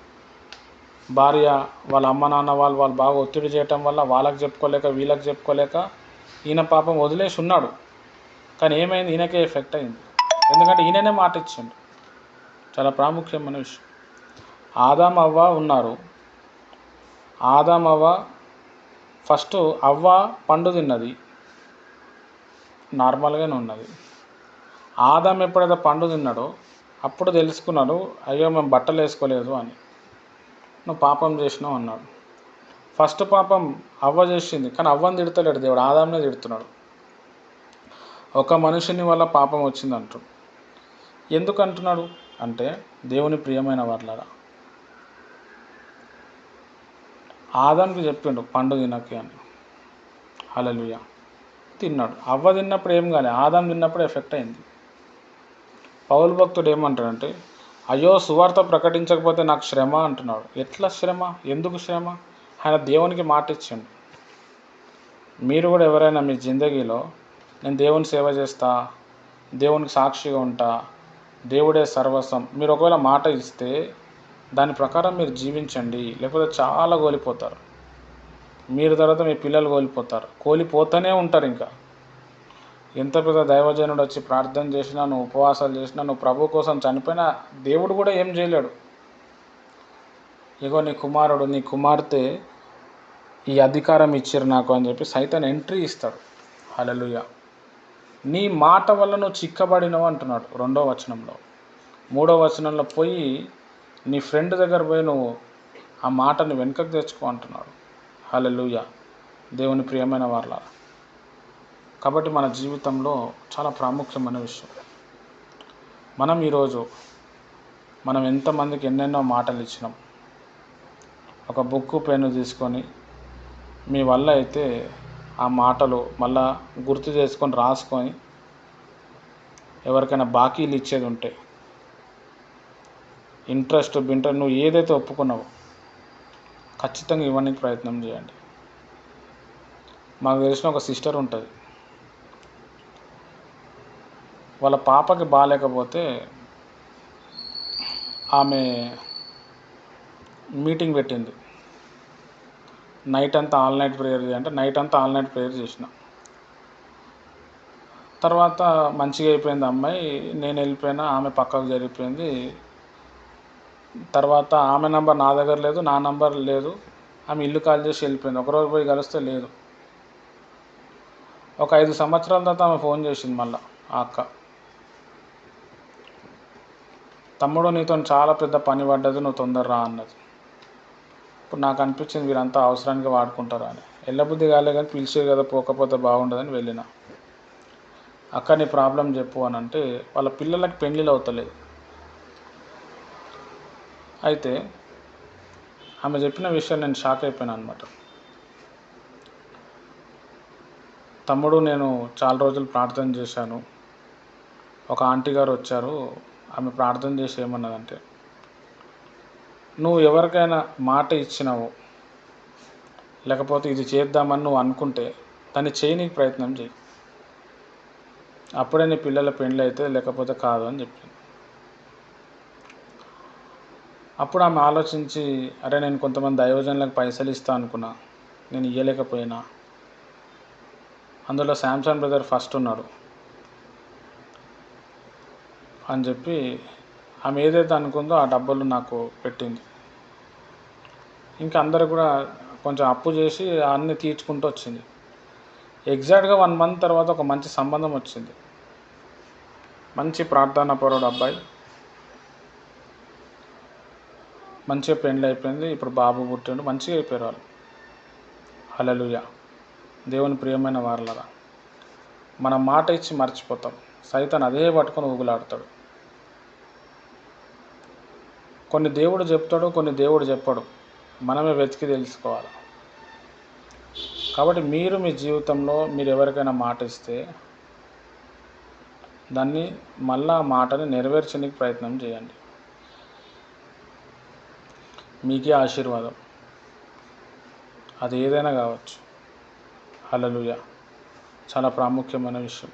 భార్య వాళ్ళ అమ్మ నాన్న వాళ్ళు బాగా ఒత్తిడి చేయటం వల్ల వాళ్ళకి చెప్పుకోలేక వీళ్ళకి చెప్పుకోలేక ఈయన పాపం వదిలేసి ఉన్నాడు. కానీ ఏమైంది, ఈయనకే ఎఫెక్ట్ అయింది. ఎందుకంటే ఈయననే మాట ఇచ్చిండు. చాలా ప్రాముఖ్యమైన విషయం. ఆదాం అవ్వ ఉన్నారు. ఆదాం అవ్వ ఫస్ట్ అవ్వ పండు తిన్నది, నార్మల్గానే ఉన్నది. ఆదాం ఎప్పుడైతే పండు తిన్నాడో అప్పుడు తెలుసుకున్నాడు, అయ్యో మేము బట్టలు వేసుకోలేదు అని, నువ్వు పాపం చేసినావు అన్నాడు. ఫస్ట్ పాపం అవ్వ చేసింది, కానీ అవ్వని తిడతలేడు దేవుడు, ఆదాంనే తిడుతున్నాడు. ఒక మనుషుని వల్ల పాపం వచ్చిందంటు. ఎందుకు అంటున్నాడు అంటే, దేవుని ప్రియమైన వాళ్ళారా, ఆదాంకి చెప్పిండు పండు తినకి అని. హల్లెలూయా. తిన్నాడు. అవ్వ తిన్నప్పుడు ఏం కాలే, ఆదాం తిన్నప్పుడు ఎఫెక్ట్ అయింది. పౌలు భక్తుడు ఏమంటాడంటే, అయ్యో సువార్త ప్రకటించకపోతే నాకు శ్రమ అంటున్నాడు. ఎట్లా శ్రమ, ఎందుకు శ్రమ? ఆయన దేవునికి మాట ఇచ్చిండు. మీరు కూడా ఎవరైనా మీ జిందగీలో నేను దేవుని సేవ చేస్తా, దేవునికి సాక్షిగా ఉంటా, దేవుడే సర్వస్వం, మీరు ఒకవేళ మాట ఇస్తే దాని ప్రకారం మీరు జీవించండి, లేకపోతే చాలా కోల్పోతారు. మీరు తర్వాత మీ పిల్లలు కోల్పోతూనే ఉంటారు. ఇంకా ఎంత పెద్ద దైవజనుడు వచ్చి ప్రార్థన చేసినా, నువ్వు ఉపవాసాలు చేసినా, నువ్వు ప్రభు కోసం చనిపోయినా దేవుడు కూడా ఏం చేయలేడు. ఇగో నీ కుమారుడు, నీ కుమార్తె ఈ అధికారం ఇచ్చారు నాకు అని చెప్పి సైతాన్ ఎంట్రీ ఇస్తాడు. హల్లెలూయా. నీ మాట వల్ల నువ్వు చిక్కబడినవు అంటున్నాడు 2వ వచనంలో. 3వ వచనంలో పోయి నీ ఫ్రెండ్ దగ్గర పోయి నువ్వు ఆ మాటని వెనుకకు తెచ్చుకో అంటున్నాడు. హల్లెలూయా. దేవుని ప్రియమైన వాళ్ళారా, కాబట్టి మన జీవితంలో చాలా ప్రాముఖ్యమైన విషయం. ఈరోజు మనం ఎంతమందికి ఎన్నెన్నో మాటలు ఇచ్చినాం. ఒక బుక్కు పెన్ను తీసుకొని మీ వల్ల అయితే ఆ మాటలు మళ్ళా గుర్తు చేసుకొని రాసుకొని ఎవరికైనా బాకీలు ఇచ్చేది ఉంటే, ఇంట్రెస్ట్ నువ్వు ఏదైతే ఒప్పుకున్నావో ఖచ్చితంగా ఇవ్వడానికి ప్రయత్నం చేయండి. మాకు తెలిసిన ఒక సిస్టర్ ఉంటుంది, వాళ్ళ పాపకి బాగాలేకపోతే ఆమె మీటింగ్ పెట్టింది. నైట్ అంతా ఆల్ నైట్ ప్రేయర్ చేయంటే నైట్ అంతా ఆల్ నైట్ ప్రేయర్ చేసిన. తర్వాత మంచిగా అయిపోయింది అమ్మాయి, నేను వెళ్ళిపోయినా, ఆమె పక్కకు జరిగిపోయింది. తర్వాత ఆమె నంబర్ నా దగ్గర లేదు, నా నంబర్ లేదు. ఆమె ఇల్లు కాల్ చేసి వెళ్ళిపోయింది. ఒకరోజు పోయి కలిస్తే లేదు. ఒక 5 సంవత్సరాల తర్వాత ఆమె ఫోన్ చేసింది మళ్ళీ ఆ అక్క, తమ్ముడు నీతో చాలా పెద్ద పని పడ్డది, నువ్వు తొందర రా అన్నది. ఇప్పుడు నాకు అనిపించింది వీరంతా అవసరానికి వాడుకుంటారా అని. వెళ్ళబుద్ధి కాలే కానీ పిలిచేది కదా, పోకపోతే బాగుండదని వెళ్ళిన. అక్క నీ ప్రాబ్లం చెప్పు అని అంటే వాళ్ళ పిల్లలకి పెళ్ళిళ్ళు అవుతలేదు. అయితే ఆమె చెప్పిన విషయం నేను షాక్ అయిపోయాను అనమాట. తమ్ముడు, నేను చాలా రోజులు ప్రార్థన చేశాను. ఒక ఆంటీ గారు వచ్చారు, ఆమె ప్రార్థన చేసి ఏమన్నదంటే, నువ్వు ఎవరికైనా మాట ఇచ్చినావు, లేకపోతే ఇది చేద్దామని నువ్వు అనుకుంటే దాన్ని చేయనీకి ప్రయత్నం చేయి, అప్పుడే నీ పిల్లల పెళ్ళి అయితే, లేకపోతే కాదు అని చెప్పింది. అప్పుడు ఆమె ఆలోచించి, అరే నేను కొంతమంది దైవజనులకు పైసలు ఇస్తా అనుకున్నా, నేను ఇవ్వలేకపోయినా, అందులో శాంసన్ బ్రదర్ ఫస్ట్ ఉన్నాడు అని చెప్పి ఆమె ఏదైతే అనుకుందో ఆ డబ్బులు నాకు పెట్టింది. ఇంకా అందరూ కూడా కొంచెం అప్పు చేసి అన్నీ తీర్చుకుంటూ వచ్చింది. ఎగ్జాక్ట్గా 1 month తర్వాత ఒక మంచి సంబంధం వచ్చింది. మంచి ప్రార్థనా పరుడు అబ్బాయి, మంచిగా పెళ్ళి అయిపోయింది. ఇప్పుడు బాబు పుట్టిండు, మంచిగా అయిపోయారు వాళ్ళు. హల్లెలూయా. దేవుని ప్రియమైన వారలారా, మనం మాట ఇచ్చి మర్చిపోతాం, సైతాన్ అదే పట్టుకొని ఊగులాడతాడు. కొన్ని దేవుడు చెప్తాడు, కొన్ని దేవుడు చెప్పాడు, మనమే వెతికి తెలుసుకోవాలి. కాబట్టి మీరు మీ జీవితంలో మీరు ఎవరికైనా మాట ఇస్తే దాన్ని మళ్ళా మాటని నెరవేర్చడానికి ప్రయత్నం చేయండి. మీకే ఆశీర్వాదం, అది ఏదైనా కావచ్చు. హల్లెలూయా. చాలా ప్రాముఖ్యమైన విషయం.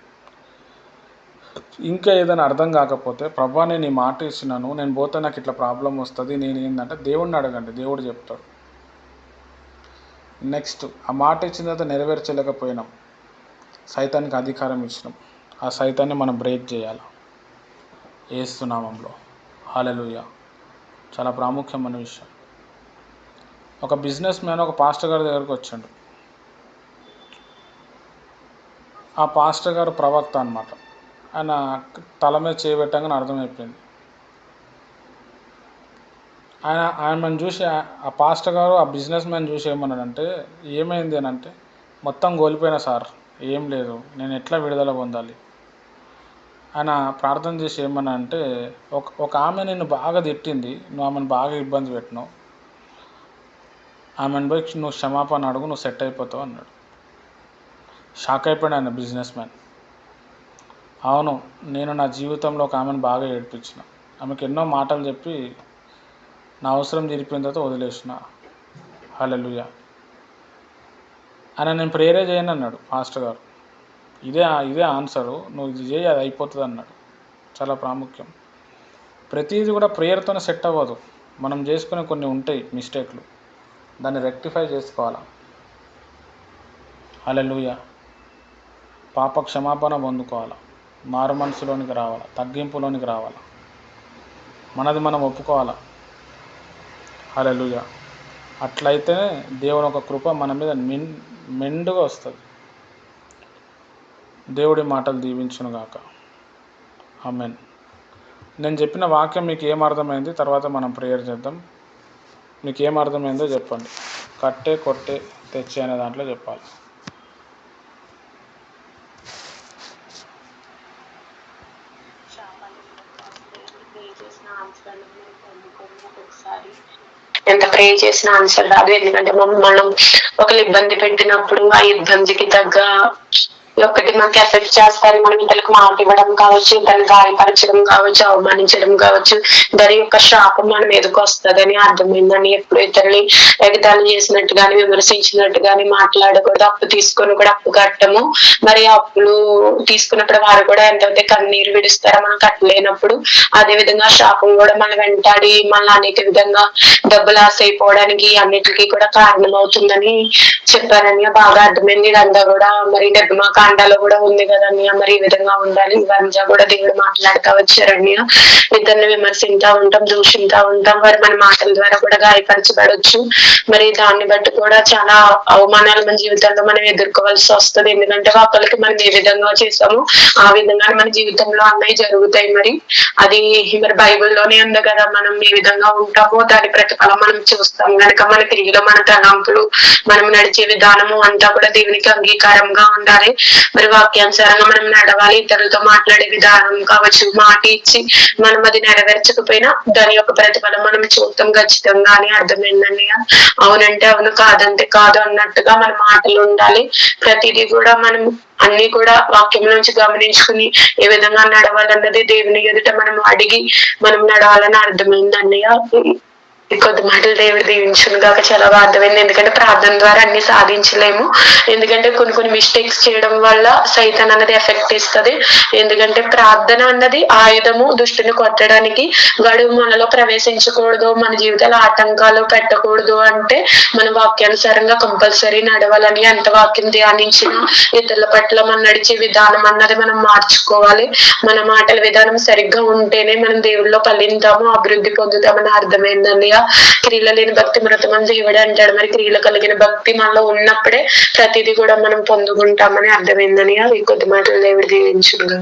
ఇంకా ఏదైనా అర్థం కాకపోతే, ప్రభా నేను ఈ మాట ఇచ్చినాను, నేను పోతే నాకు ఇట్లా ప్రాబ్లం వస్తుంది, నేను ఏంటంటే దేవుడిని అడగండి, దేవుడు చెప్తాడు. నెక్స్ట్, ఆ మాట ఇచ్చిన తర్వాత నెరవేర్చలేకపోయినాం, సైతానికి అధికారం ఇచ్చినాం, ఆ సైతాన్ని మనం బ్రేక్ చేయాలి యేసు నామములో. హల్లెలూయా. చాలా ప్రాముఖ్యమైన విషయం. ఒక బిజినెస్ మ్యాన్ ఒక పాస్టర్ గారి దగ్గరకు వచ్చాడు. ఆ పాస్టర్ గారు ప్రవక్త అన్నమాట. ఆయన తల మీద చేయబెట్టగానే అర్థమైపోయింది. ఆయనను చూసి ఆ పాస్టర్ గారు ఆ బిజినెస్ మ్యాన్ చూసి ఏమన్నాడంటే, ఏమైంది అని అంటే, మొత్తం కోల్పోయినా సార్, ఏం లేదు, నేను ఎట్లా విడుదల పొందాలి. ఆయన ప్రార్థన చేసి ఏమన్నా అంటే, ఒక ఆమె నిన్ను బాగా తిట్టింది, నువ్వు ఆమెను బాగా ఇబ్బంది పెట్టినావు, ఆమెను పోయి నువ్వు క్షమాపణ అడుగు, నువ్వు సెట్ అయిపోతావు అన్నాడు. షాక్ అయిపోయాడు ఆయన బిజినెస్ మ్యాన్. అవును, నేను నా జీవితంలో ఒక ఆమెను బాగా ఏడిపించిన, ఆమెకు ఎన్నో మాటలు చెప్పి నా అవసరం తీరిపోయిన తర్వాత వదిలేసిన. హల్లెలూయా. ఆయన నేను ప్రేయరే చేయను అన్నాడు పాస్టర్ గారు. ఇదే ఆన్సరు, నువ్వు ఇది చేయి, అది అయిపోతుంది అన్నాడు. చాలా ప్రాముఖ్యం. ప్రతిదీ కూడా ప్రేయర్తోనే సెట్ అవ్వదు. మనం చేసుకునే కొన్ని ఉంటాయి మిస్టేక్లు, దాన్ని రెక్టిఫై చేసుకోవాలి. హల్లెలూయా. పాప క్షమాపణ పొందుకోవాలి, మారు మనసులోనికి రావాలి, తగ్గింపులోనికి రావాలి, మనది మనం ఒప్పుకోవాలి. హల్లెలూయా. అట్లయితేనే దేవుని ఒక కృప మన మీద మెండుగా వస్తుంది. దేవుడి మాటలు దీవించునుగాక. ఆమేన్. నేను చెప్పిన వాక్యం మీకు ఏం అర్థమైంది, తర్వాత మనం ప్రేయర్ చేద్దాం. మీకు ఏం అర్థమైందో చెప్పండి. కట్టే, కొట్టే, తెచ్చే అనే దాంట్లో చెప్పాలి. ఎంత ప్రే చేసిన ఆన్సర్ రాదు. ఎందుకంటే మనం ఒకరు ఇబ్బంది పెట్టినప్పుడు ఆ ఇబ్బందికి తగ్గ ఒకటి మనకి ఎఫెక్ట్ చేస్తారు. మనం ఇతరులకు మాట ఇవ్వడం కావచ్చు, ఇతరులు గాయపరచడం కావచ్చు, అవమానించడం కావచ్చు, దాని యొక్క శాపం మన మీదకి వస్తుందని అర్థమైందని. ఎప్పుడు ఇతరులని ఎగతాళి చేసినట్టు గాని, విమర్శించినట్టు గాని మాట్లాడకూడదు. అప్పు తీసుకొని కూడా అప్పు కట్టము. మరి అప్పులు తీసుకున్నప్పుడు వారు కూడా ఎంతైతే కన్నీరు విడుస్తారో మనం కట్టలేనప్పుడు, అదే విధంగా శాపం కూడా మన వెంటాడి మన అనేక విధంగా డబ్బులు ఆశ అయిపోవడానికి అన్నిటికీ కూడా కారణం అవుతుందని చెప్పారని బాగా అర్థమైంది. ఇదంతా కూడా మరి నిర్గమ కాండాలో కూడా ఉంది కదన్నయ్య, మరి ఈ విధంగా ఉండాలి. ఇవంతా కూడా దేవుడు మాట్లాడుతూ వచ్చారన్నయ్య. ఇద్దరిని విమర్శింతా ఉంటాం, దూషింతా ఉంటాం, వారు మన మాటల ద్వారా కూడా గాయపరచబడవచ్చు. మరి దాన్ని బట్టి కూడా చాలా అవమానాలు మన జీవితంలో మనం ఎదుర్కోవాల్సి వస్తుంది. ఎందుకంటే ఒకరికి మనం ఏ విధంగా చేసామో ఆ విధంగా మన జీవితంలో అన్నవి జరుగుతాయి. మరి అది మరి బైబిల్లోనే ఉంది కదా, మనం ఏ విధంగా ఉంటామో దాని ప్రతిఫలం మనం చూస్తాం కనుక మన క్రియలో మన తలంపులు మనం నడిచే విధానము అంతా కూడా దేవునికి అంగీకారంగా ఉండాలి. మరి వాక్యానుసారంగా మనం నడవాలి. ఇతరులతో మాట్లాడే విధానం కావచ్చు, మాట ఇచ్చి మనం అది నెరవేర్చకపోయినా దాని యొక్క ప్రతిఫలం మనం చూద్దాం ఖచ్చితంగా అని అర్థమైందండి. అవునంటే అవును, కాదంటే కాదు అన్నట్టుగా మన మాటలు ఉండాలి. ప్రతిదీ కూడా మనం అన్ని కూడా వాక్యం నుంచి గమనించుకుని ఏ విధంగా నడవాలన్నది దేవుని ఎదుట మనం అడిగి మనం నడవాలని అర్థమైంది అన్నయ్య. కొద్ది మాటలు దేవుడు దీవించును గాక. చాలా బాగా అర్థమైంది. ఎందుకంటే ప్రార్థన ద్వారా అన్ని సాధించలేము. ఎందుకంటే కొన్ని మిస్టేక్స్ చేయడం వల్ల సైతాన్ అన్నది ఎఫెక్ట్ ఇస్తుంది. ఎందుకంటే ప్రార్థన అన్నది ఆయుధము, దుష్టుని కొట్టడానికి. గడువు మనలో ప్రవేశించకూడదు, మన జీవితాల ఆటంకాలు పెట్టకూడదు అంటే మన వాక్యానుసారంగా కంపల్సరీ నడవాలని, ఎంత వాక్యం ధ్యానించినా ఇతరుల పట్ల మనం నడిచే విధానం అన్నది మనం మార్చుకోవాలి. మన మాటల విధానం సరిగ్గా ఉంటేనే మనం దేవుళ్ళలో ఫలింతాము, అభివృద్ధి పొందుతామని అర్థమైందండి. క్రియలు లేని భక్తి మృతమని దేవుడు అంటాడు. మరి క్రియలు కలిగిన భక్తి మనలో ఉన్నప్పుడే ప్రతిదీ కూడా మనం పొందుకుంటామని అర్థమైందని ఈ కొద్ది మాటలు దేవుడు దీవించుగా.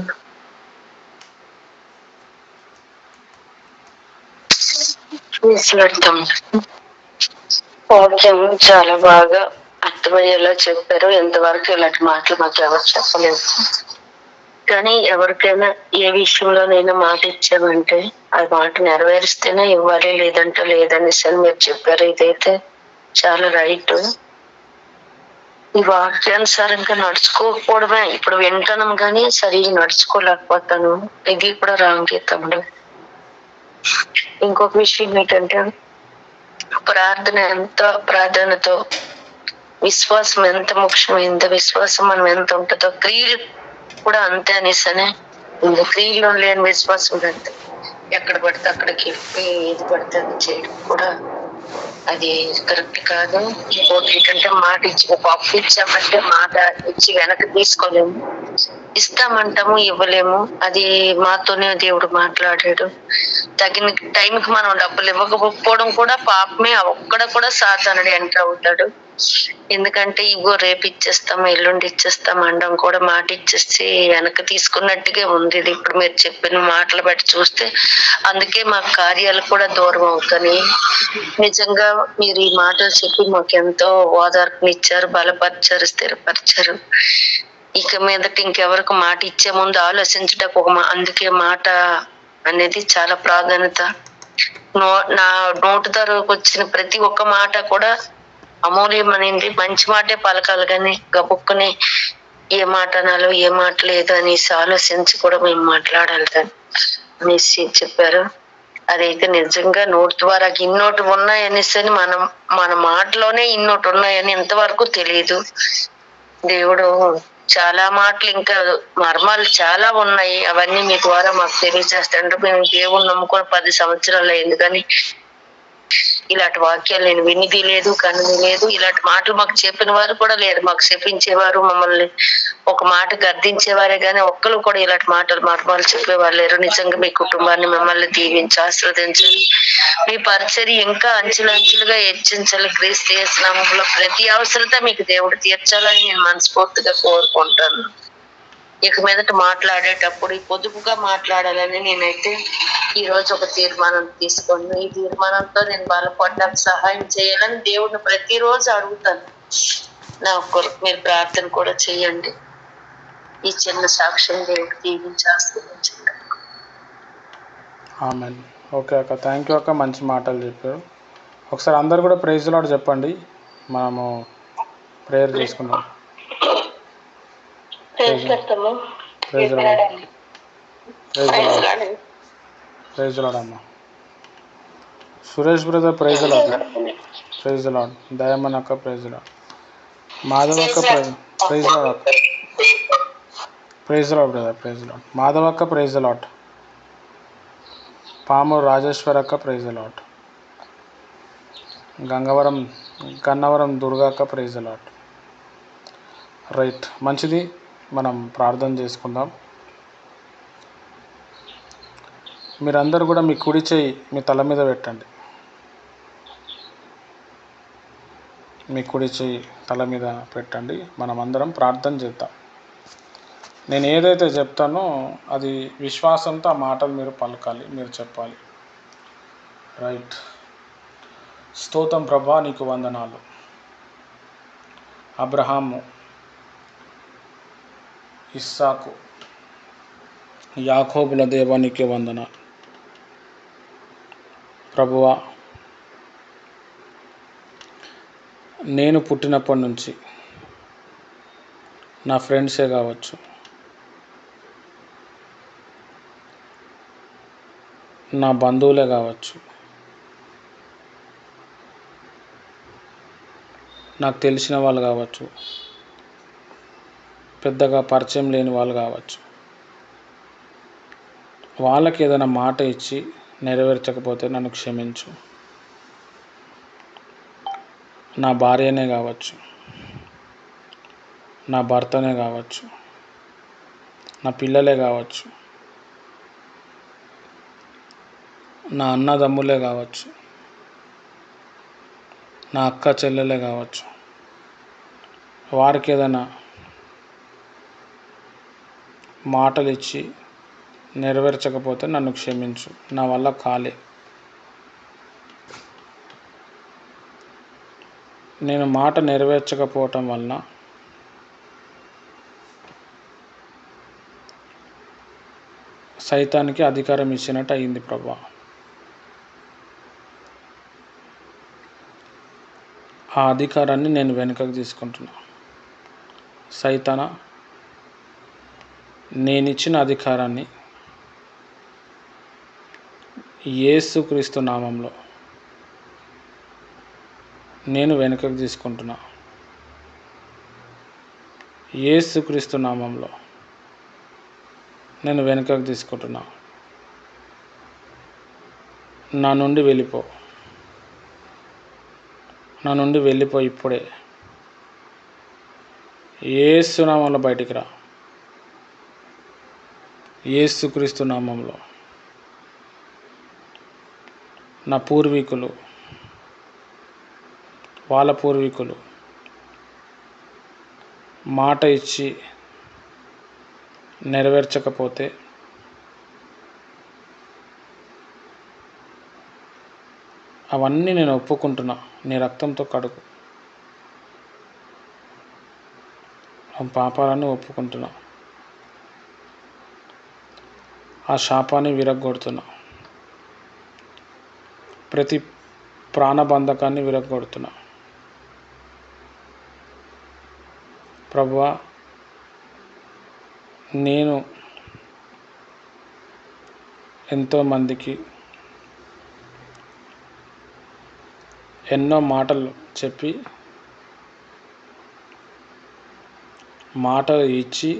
వాక్యం చాలా బాగా అర్థమయ్యేలా చెప్పారు. ఎంతవరకు ఇలాంటి మాటలు మాకు ఎవరు చెప్పలేదు. కానీ ఎవరికైనా ఏ విషయంలోనైనా మాట ఇచ్చామంటే ఆ మాట నెరవేరిస్తేనే ఇవ్వాలి, లేదంటే లేదనేసి అని మీరు చెప్పారు. ఇదైతే చాలా రైట్. ఈ వాక్యానుసారంగా నడుచుకోకపోవడమే ఇప్పుడు వింటాను, కానీ సరిగ్గా నడుచుకోలేకపోతాను. ఇది కూడా రాంగ్ తమ్ముడు. ఇంకొక విషయం ఏంటంటే ప్రార్థన ఎంత ప్రాధాన్యతో, విశ్వాసం ఎంత ముఖ్యమైందో, విశ్వాసం మనం ఎంత ఉంటుందో క్రియలు కూడా అంతే అనేసనే ఉంది. క్రియలో లేని విశ్వాసం అంతే. ఎక్కడ పడితే అక్కడికి ఏది పడితే అది చేయడం కూడా అది కరెక్ట్ కాదు. ఇంకోటి ఏంటంటే మాట ఇచ్చి ఒక అప్పు ఇచ్చామంటే మాట ఇచ్చి వెనక్కి తీసుకోలేము. ఇస్తామంటాము, ఇవ్వలేము. అది మాతోనే దేవుడు మాట్లాడాడు. తగిన టైంకి మనం డబ్బులు ఇవ్వకపోవడం కూడా పాపమే. ఒక్కడ కూడా సాతానుడు ఎంటర్ అవుతాడు. ఎందుకంటే ఇగో రేపు ఇచ్చేస్తాం, ఎల్లుండి ఇచ్చేస్తాం అనడం కూడా మాట ఇచ్చేసి వెనక్కి తీసుకున్నట్టుగా ఉంది. ఇది ఇప్పుడు మీరు చెప్పిన మాటలు బట్టి చూస్తే అందుకే మా కార్యాలు కూడా దూరం అవుతాయి. నిజంగా మీరు ఈ మాటలు చెప్పి మాకు ఎంతో ఓదార్పునిచ్చారు, బలపరిచారు, స్థిరపరిచారు. ఇక మీదట ఇంకెవరికి మాట ఇచ్చే ముందు ఆలోచించటకు అందుకే మాట అనేది చాలా ప్రాధాన్యత. నా నోటు ధరకు వచ్చిన ప్రతి ఒక్క మాట కూడా అమూల్యమైనది. మంచి మాటే పలకాలి, కానీ గబుక్కుని ఏ మాట అనాలో ఏ మాట లేదు అనేసి ఆలోచించి కూడా మేము మాట్లాడాలి అనేసి చెప్పారు. అదైతే నిజంగా నోటి ద్వారా ఇన్నోటి ఉన్నాయనేసి మన మాటలోనే ఇన్నోటి ఉన్నాయని ఇంతవరకు తెలియదు. దేవుడు చాలా మాటలు, ఇంకా మర్మాలు చాలా ఉన్నాయి. అవన్నీ మీ ద్వారా మాకు తెలియజేస్తాంటే మేము దేవుడు నమ్ముకొని 10 సంవత్సరాలు అయింది, కానీ ఇలాంటి వాక్యాలు నేను వినిది లేదు, కనిది లేదు. ఇలాంటి మాటలు మాకు చెప్పిన వారు కూడా లేరు. మాకు చెప్పించేవారు, మమ్మల్ని ఒక మాట గర్దించేవారే కానీ ఒక్కరు కూడా ఇలాంటి మాటలు మర్మాలు చెప్పేవారు లేరు. నిజంగా మీ కుటుంబాన్ని మిమ్మల్ని దీవించి ఆశీర్వదించాలి. మీ పరిచర్య ఇంకా అంచెలంచెలుగా హెచ్చించాలి. క్రీస్తు యేసు నామములో ప్రతి అవసరత మీకు దేవుడు తీర్చాలని నేను మనస్ఫూర్తిగా కోరుకుంటాను. ఇక మీదట మాట్లాడేటప్పుడు పొదుపుగా మాట్లాడాలని నేనైతే ఈ రోజు ఒక తీర్మానం తీసుకున్నాను. ఈ తీర్మానంతో నేను బలపడడానికి సహాయం చేయాలని దేవుడిని ప్రతిరోజు అడుగుతాను. నా కొరకు మీరు ప్రార్థన కూడా చేయండి. ఈ చిన్న సాక్ష్యం దేవుడు దీవించి ఆశీర్వదించండి. ఆమేన్. ఓకే అక్క, థ్యాంక్ యూ అక్క, మంచి మాటలు చెప్పారు. ఒకసారి అందరు కూడా ప్రైజ్ లార్డ్ చెప్పండి, మనము ప్రేయర్ చేసుకుందాం. ప్రైజ్ లార్డ్, ప్రైజ్ లార్డ్ అమ్మ. Suresh brother praise Lord, praise Lord. దయమన్ అక్క ప్రైజ్ లార్డ్. మాధవ్ అక్క praise Lord, praise Lord brother, praise Lord. Madhav అక్క ప్రైజ్ లార్డ్. పామూరు రాజేశ్వర్ అక్క ప్రైజ్ లార్డ్. గన్నవరం దుర్గా అక్క ప్రైజ్ లార్డ్. రైట్, మంచిది. మనం ప్రార్థన చేసుకుందాం. మీరందరూ కూడా మీ కుడి చేయి మీ తల మీద పెట్టండి. మీ కుడి చేయి తల మీద పెట్టండి. మనం అందరం ప్రార్థన చేద్దాం. నేను ఏదైతే చెప్తానో అది విశ్వాసంతో ఆ మాటలు మీరు పలకాలి, మీరు చెప్పాలి. రైట్. స్తోత్రం ప్రభా, నీకు వందనాలు. అబ్రహాము ఇస్సాకు, యాకోబుల దేవానికి వందనాలు. ప్రభువా, నేను పుట్టినప్పటి నుంచి నా ఫ్రెండ్సే కావచ్చు, నా బంధువులే కావచ్చు, నాకు తెలిసిన వాళ్ళు కావచ్చు, పెద్దగా పరిచయం లేని వాళ్ళు కావచ్చు, వాళ్ళకి ఏదైనా మాట ఇచ్చి నెరవేర్చకపోతే నన్ను క్షమించు. నా భార్యనే కావచ్చు, నా భర్తనే కావచ్చు, నా పిల్లలే కావచ్చు, నా అన్నదమ్ములే కావచ్చు, నా అక్క చెల్లెలే కావచ్చు, వారికి ఏదైనా మాటలు ఇచ్చి నెరవేర్చకపోతే నన్ను క్షమించు. నా వల్ల కాలే. నేను మాట నెరవేర్చకపోవటం వలన సైతానికి అధికారం ఇచ్చినట్టు అయింది ప్రభువా. ఆ అధికారాన్ని నేను వెనుకకు తీసుకుంటున్నా. సైతానా, నేనిచ్చిన అధికారాన్ని యేసుక్రీస్తు నామంలో నేను వెనుకకు తీసుకుంటున్నా. యేసుక్రీస్తు నామంలో నేను వెనుకకు తీసుకుంటున్నా. నా నుండి వెళ్ళిపో. నా నుండి వెళ్ళిపో ఇప్పుడే. యేసు నామంలో బయటికి రా. యేసుక్రీస్తు నామంలో నా పూర్వీకులు, వాళ్ళ పూర్వీకులు మాట ఇచ్చి నెరవేర్చకపోతే అవన్నీ నేను ఒప్పుకుంటున్నా. నీ రక్తంతో కడుగు. ఆ పాపాలన్నీ ఒప్పుకుంటున్నా. ఆ శాపాన్ని విరగ్గొడుతున్నా. ప్రతి ప్రాణబంధకాన్ని విరగ్గొడుతున్నా. ప్రభువా, నేను ఎంతోమందికి ఎన్నో మాటలు చెప్పి, మాటలు ఇచ్చి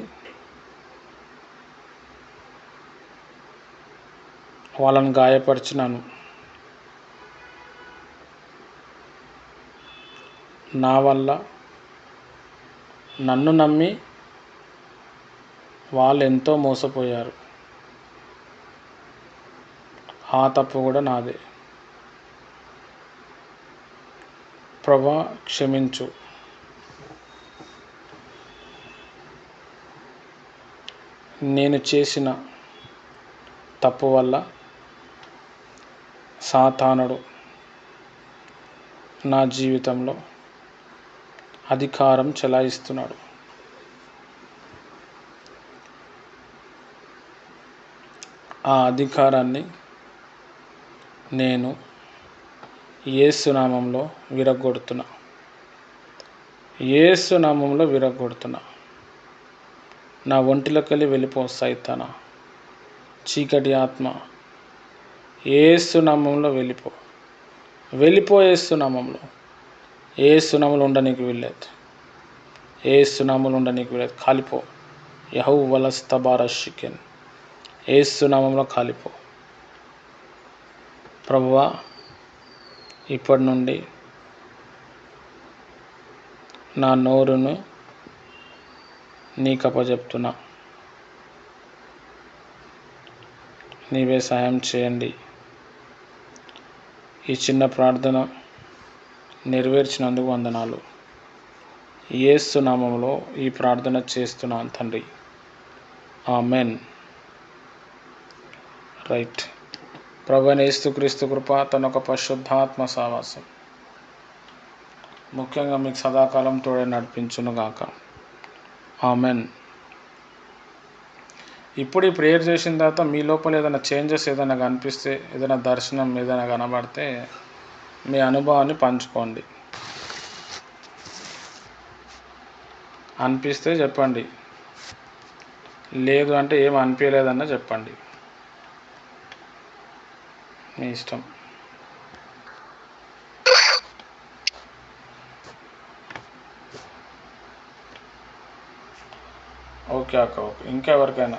వాళ్ళని గాయపరిచినాను. నా వల్ల నన్ను నమ్మి వాళ్ళు ఎంతో మోసపోయారు. ఆ తప్పు కూడా నాదే. ప్రభువా, క్షమించు. నేను చేసిన తప్పు వల్ల సాతానుడు నా జీవితంలో అధికారం చెలాయిస్తున్నాడు. ఆ అధికారాన్ని నేను యేసు నామంలో విరగ్గొడుతున్నా. యేసు నామంలో విరగ్గొడుతున్నా. నా ఒంటిలోకెళ్ళి వెళ్ళిపో సైతానా, చీకటి ఆత్మ. యేసు నామంలో వెళ్ళిపో. వెళ్ళిపో యేసు నామంలో. యేసు నామంలో ఉండనీకి వీల్లేదు. యేసు నామంలో ఉండనీకి వీల్లేదు. కాలిపో. యెహోవలస్తబారషికెన్. యేసు నామంలో కాలిపో. ప్రభువా, ఇప్పటి నుండి నా నోరును నీకు అప్పజెప్తున్నా. నీవే సాయం చేయండి. ఈ చిన్న ప్రార్థన నెరవేర్చినందుకు వందనాలు. యేసు నామంలో ఈ ప్రార్థన చేస్తున్నాను తండ్రి. ఆమెన్. రైట్. ప్రభువైన యేసుక్రీస్తు కృప, తన ఒక పరిశుద్ధాత్మ సహవాసం ముఖ్యంగా మీకు సదాకాలం తోడే నడిపించునుగాక. ఆమెన్. ఇప్పుడు ఈ ప్రేయర్ చేసిన తర్వాత మీ లోపల ఏదైనా చేంజెస్ ఏదైనా కనిపిస్తే, ఏదైనా దర్శనం ఏదైనా కనబడితే మీ అనుభవాన్ని పంచుకోండి. అనిపిస్తే చెప్పండి, లేదు అంటే ఏం అనిపించలేదన్నా చెప్పండి, మీ ఇష్టం. ఓకే అక్క, ఓకే. ఇంకా ఎవరికైనా